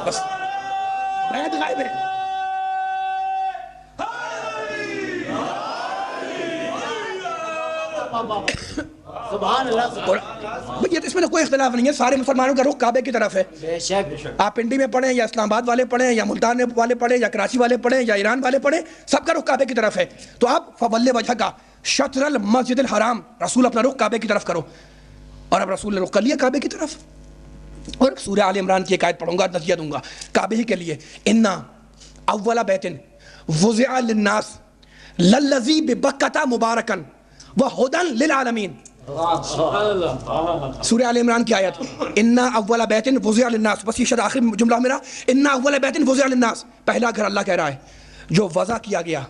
بس بیت غائب ہے. سبحان اللہ. یہ تو اس میں تو کوئی اختلاف نہیں ہے, سارے مسلمانوں کا رخ کعبے کی طرف ہے. بے شک. آپ پنڈی میں پڑھیں یا اسلام آباد والے پڑھیں یا ملتان والے پڑھیں یا کراچی والے پڑھیں یا ایران والے پڑھیں, سب کا رخ کعبے کی طرف ہے. تو آپ فول وجہک شطر المسجد الحرام, رسول اپنا رخ کعبے کی طرف کرو. اور اب رسول نے رخ کر لیا کعبے کی طرف. اور سورہ آل عمران کی ایک آیت پڑھوں گا, نتیجہ دوں گا کعبے ہی کے لیے. انا اول بیت وضع للناس للذی ببکۃ مبارکا وہدی للعالمین. سورہ آل عمران کی آیت, انا اول بیت وضع للناس, بس یہ شاید آخری جملہ میرا, انا اول بیت وضع للناس, پہلا گھر اللہ کہہ رہا ہے جو وضع کیا گیا,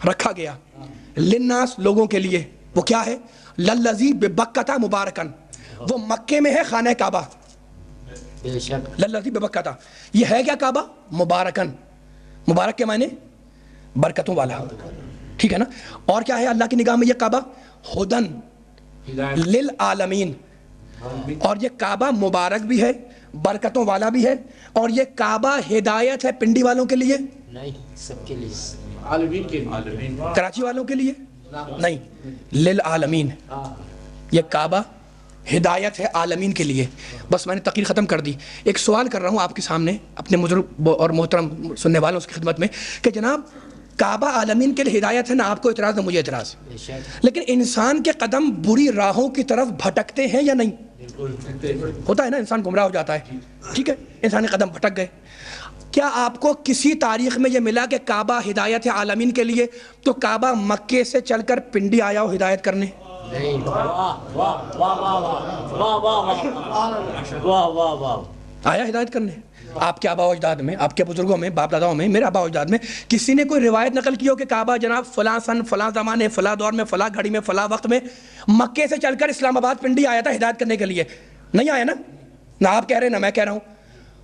رکھا گیا, للناس لوگوں کے لیے. وہ کیا ہے؟ للذی ببکۃ مبارکا, وہ مکے میں ہے خانہ کعبہ. للذی ببکۃ, یہ ہے کیا کعبہ؟ مبارکن, مبارک کے معنی برکتوں والا, ٹھیک ہے نا. اور کیا ہے اللہ کی نگاہ میں یہ کعبہ؟ ہدن للعالمین. اور یہ کعبہ مبارک بھی ہے, برکتوں والا بھی ہے, اور یہ کعبہ ہدایت ہے پنڈی والوں کے لیے نہیں, سب کے لیے, عالمین کے لیے, کراچی والوں کے لیے نہیں, للعالمین. یہ کعبہ ہدایت ہے عالمین کے لیے. بس میں نے تقریر ختم کر دی. ایک سوال کر رہا ہوں آپ کے سامنے اپنے بزرگ اور محترم سننے والوں کی خدمت میں کہ جناب کعبہ عالمین کے لیے ہدایت ہے، نہ آپ کو اعتراض نہ مجھے اعتراض، لیکن انسان کے قدم بری راہوں کی طرف بھٹکتے ہیں یا نہیں؟ ہوتا ہے نا، انسان گمراہ ہو جاتا ہے، ٹھیک ہے، انسان کے قدم بھٹک گئے. کیا آپ کو کسی تاریخ میں یہ ملا کہ کعبہ ہدایت ہے عالمین کے لیے تو کعبہ مکے سے چل کر پنڈی آیا ہو ہدایت کرنے؟ آیا ہدایت کرنے؟ آپ کے آبا و اجداد میں، آپ کے بزرگوں میں، باپ داداؤں میں، میرے آبا و اجداد میں کسی نے کوئی روایت نقل کی ہو کہ کعبہ جناب فلاں سن، فلاں زمانے، فلاں دور میں، فلاں گھڑی میں، فلاں وقت میں مکے سے چل کر اسلام آباد پنڈی آیا تھا ہدایت کرنے کے لیے؟ نہیں آیا نا، نہ آپ کہہ رہے ہیں نہ میں کہہ رہا ہوں.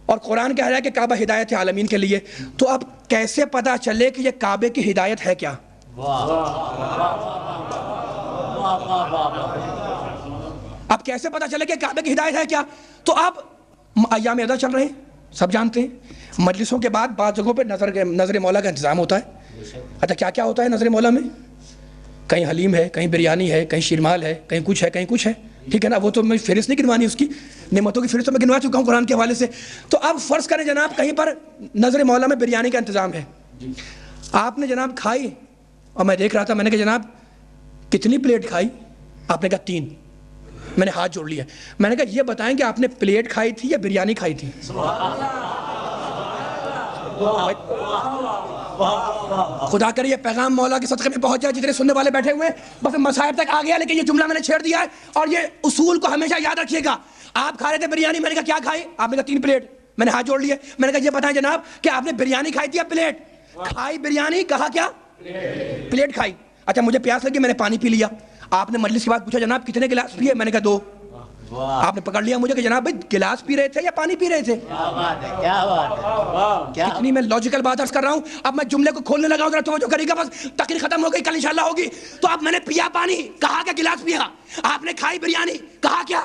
اور قرآن کہہ رہا ہے کہ کعبہ ہدایت ہے عالمین کے لیے. تو اب کیسے پتہ چلے کہ یہ کعبے کی ہدایت ہے کیا؟ اب کیسے پتہ چلے کہ کعبے کی ہدایت ہے کیا؟ تو اب ایام عیدہ چل رہے ہیں، سب جانتے ہیں، مجلسوں کے بعد بعض جگہوں پہ نظر مولا کا انتظام ہوتا ہے. اچھا کیا کیا ہوتا ہے نظر مولا میں؟ کہیں حلیم ہے، کہیں بریانی ہے، کہیں شیرمال ہے، کہیں کچھ ہے، کہیں کچھ ہے، ٹھیک ہے نا. وہ تو میں فہرست نہیں گنوانی، اس کی نعمتوں کی فہرست میں گنوا چکا ہوں قرآن کے حوالے سے. تو اب فرض کریں جناب کہیں پر نظر مولا میں بریانی کا انتظام ہے، آپ نے جناب کھائی، اور میں دیکھ رہا تھا، میں نے کہا جناب کتنی پلیٹ کھائی؟ آپ نے کہا 3. میں نے ہاتھ جوڑ لیا، میں نے کہا یہ بتائیں کہ آپ نے پلیٹ کھائی تھی یا بریانی کھائی تھی؟ خدا کرے یہ پیغام مولا کے صدقے میں پہنچ جائے جتنے سننے والے بیٹھے ہوئے ہیں. بس مصائب تک آ گیا، لیکن یہ جملہ میں نے چھیڑ دیا ہے، اور یہ اصول کو ہمیشہ یاد رکھیے گا. آپ کھا رہے تھے بریانی، میں نے کہا کیا کھائی؟ آپ نے کہا 3 پلیٹ. میں نے ہاتھ جوڑ لیے، میں نے کہا یہ بتائیں جناب کہ آپ نے بریانی کھائی تھی یا پلیٹ؟ کھائی بریانی، کہا کیا؟ پلیٹ کھائی. اچھا مجھے پیاس لگی، میں نے پانی پی لیا. آپ نے مجلس کے بعد پوچھا جناب کتنے گلاس پیے؟ میں نے کہا 2. آپ نے پکڑ لیا مجھے کہ جناب بھائی گلاس پی رہے تھے یا پانی پی رہے تھے؟ کتنی میں لاجیکل بات عرض کر رہا ہوں. اب میں جملے کو کھولنے لگا ہوں، ذرا توجہ کریے گا، بس تقریر ختم ہو گئی، کل انشاءاللہ ہوگی. تو اب میں نے پیا پانی، کہا کہ گلاس پیا. آپ نے کھائی بریانی، کہا کیا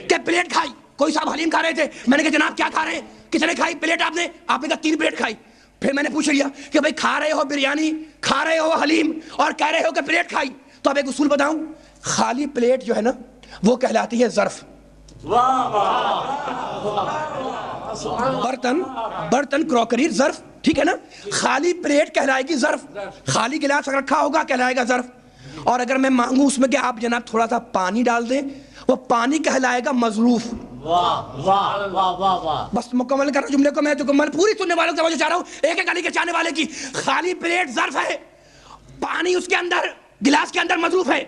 کہ پلیٹ کھائی. کوئی صاحب حلیم کھا رہے تھے، میں نے کہا جناب کیا کھا رہے ہیں؟ کتنے کھائی پلیٹ آپ نے؟ آپ نے کہا 3 پلیٹ کھائی. پھر میں نے پوچھ لیا کہ بھائی کھا رہے ہو بریانی، کھا رہے ہو حلیم، اور کہہ رہے ہو کہ پلیٹ کھائی. تو اب ایک اصول بتاؤں، خالی پلیٹ جو ہے نا وہ کہلاتی ہے ظرف. برتن کراکری ظرف، ٹھیک ہے نا. خالی پلیٹ کہلائے گی ظرف، خالی گلاس رکھا ہوگا کہلائے گا ظرف. اور اگر میں مانگوں اس میں کہ آپ جناب تھوڑا سا پانی ڈال دیں، وہ پانی کہلائے گا مظروف. بس مکمل کر رہا ہوں جملے کو میں، تو میں پوری سننے والوں سے توجہ چاہ رہا ہوں، ایک ایک گلی کے چاہنے والے کی. خالی پلیٹ ظرف ہے، پانی اس کے اندر گلاس کے اندر مظروف ہے.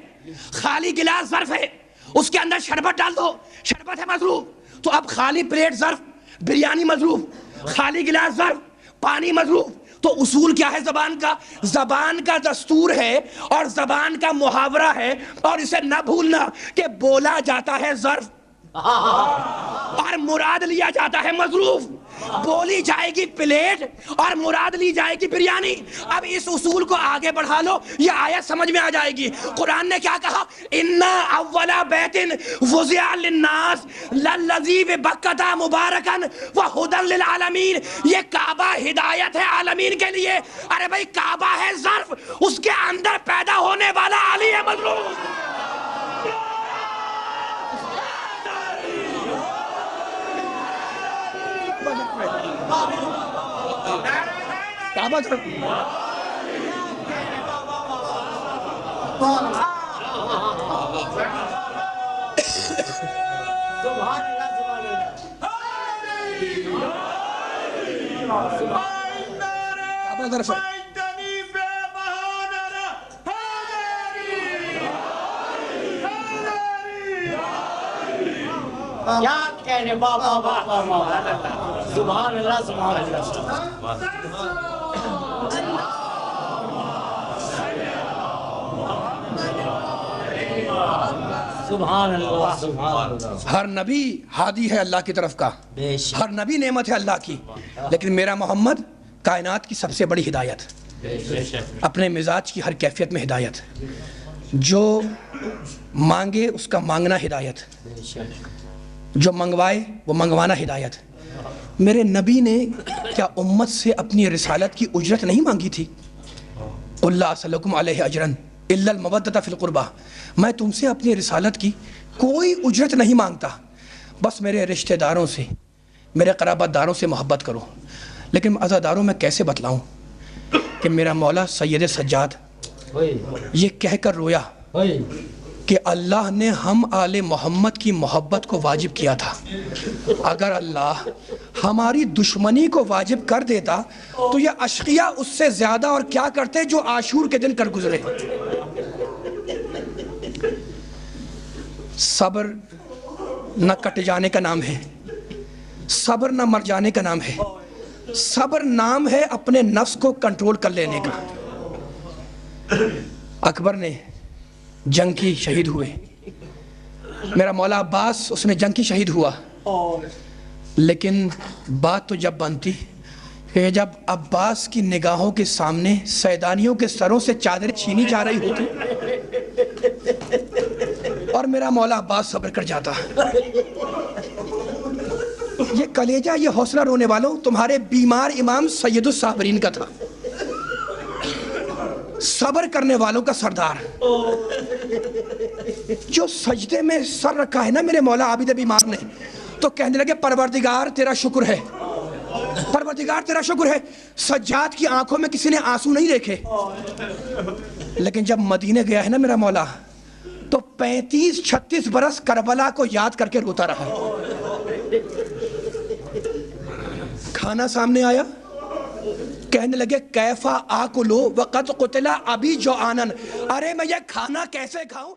خالی گلاس ظرف ہے، اس کے اندر شربت ڈال دو، شربت ہے مظروف. تو اب خالی پلیٹ ظرف، بریانی مظروف، خالی گلاس ظرف، پانی مظروف. تو اصول کیا ہے زبان کا؟ زبان کا دستور ہے اور زبان کا محاورہ ہے، اور اسے نہ بھولنا کہ بولا جاتا ہے ظرف اور مراد لیا جاتا ہے مظروف. بولی جائے گی پلیٹ اور مراد لی جائے گی بریانی. اب اس اصول کو آگے بڑھا لو، یہ آیت سمجھ میں آ جائے گی. قرآن نے کیا کہا؟ اِنَّا أَوَّلَ بَيْتٍ وُضِعَ لِلنَّاسِ لَلَّذِي بِبَكَّةَ مُبَارَكًا وَهُدًى لِلْعَالَمِينَ. یہ کعبہ ہدایت ہے عالمین کے لیے. ارے بھائی کعبہ ہے ظرف، اس کے اندر پیدا ہونے والا علی ہے مظلوم. کعبہ ظرف. کعبہ ظرف ہے. کیا کہنے بابا سبحان اللہ سبحان اللہ سبحان اللہ سبحان اللہ. ہر نبی ہادی ہے اللہ کی طرف کا، ہر نبی نعمت ہے اللہ کی، لیکن میرا محمد کائنات کی سب سے بڑی ہدایت، اپنے مزاج کی ہر کیفیت میں ہدایت. جو مانگے اس کا مانگنا ہدایت، جو منگوائے وہ منگوانا ہدایت. میرے نبی نے کیا امت سے اپنی رسالت کی اجرت نہیں مانگی تھی؟ قُلْ لَا أَسْأَلُكُمْ عَلَيْهِ أَجْرًا إِلَّا الْمَوَدَّةَ فِي الْقُرْبَى. میں تم سے اپنی رسالت کی کوئی اجرت نہیں مانگتا، بس میرے رشتہ داروں سے، میرے قرابت داروں سے محبت کرو۔ لیکن عزاداروں میں کیسے بتلاؤں کہ میرا مولا سید سجاد یہ کہہ کر رویا کہ اللہ نے ہم آل محمد کی محبت کو واجب کیا تھا، اگر اللہ ہماری دشمنی کو واجب کر دیتا تو یہ اشقیاء اس سے زیادہ اور کیا کرتے جو عاشور کے دن کر گزرے۔ صبر نہ کٹ جانے کا نام ہے، صبر نہ مر جانے کا نام ہے، صبر نام ہے اپنے نفس کو کنٹرول کر لینے کا۔ اکبر نے جنگ کی شہید ہوئے، میرا مولا عباس اس میں جنگ کی شہید ہوا، لیکن بات تو جب بنتی کہ جب عباس کی نگاہوں کے سامنے سیدانیوں کے سروں سے چادریں چھینی جا رہی ہوتی اور میرا مولا عباس صبر کر جاتا۔ یہ کلیجہ، یہ حوصلہ رونے والوں تمہارے بیمار امام سید الصابرین کا تھا، صبر کرنے والوں کا سردار، جو سجدے میں سر رکھا ہے نا میرے مولا عابد بیمار نے، تو کہنے لگے پروردگار تیرا شکر ہے، پروردگار تیرا شکر ہے۔ سجاد کی آنکھوں میں کسی نے آنسو نہیں دیکھے، لیکن جب مدینے گیا ہے نا میرا مولا تو 35-36 برس کربلا کو یاد کر کے روتا رہا۔ کھانا سامنے آیا، کہنے لگے کیفا آکلو وقد قتل ابی جوعانن، ارے میں یہ کھانا کیسے کھاؤں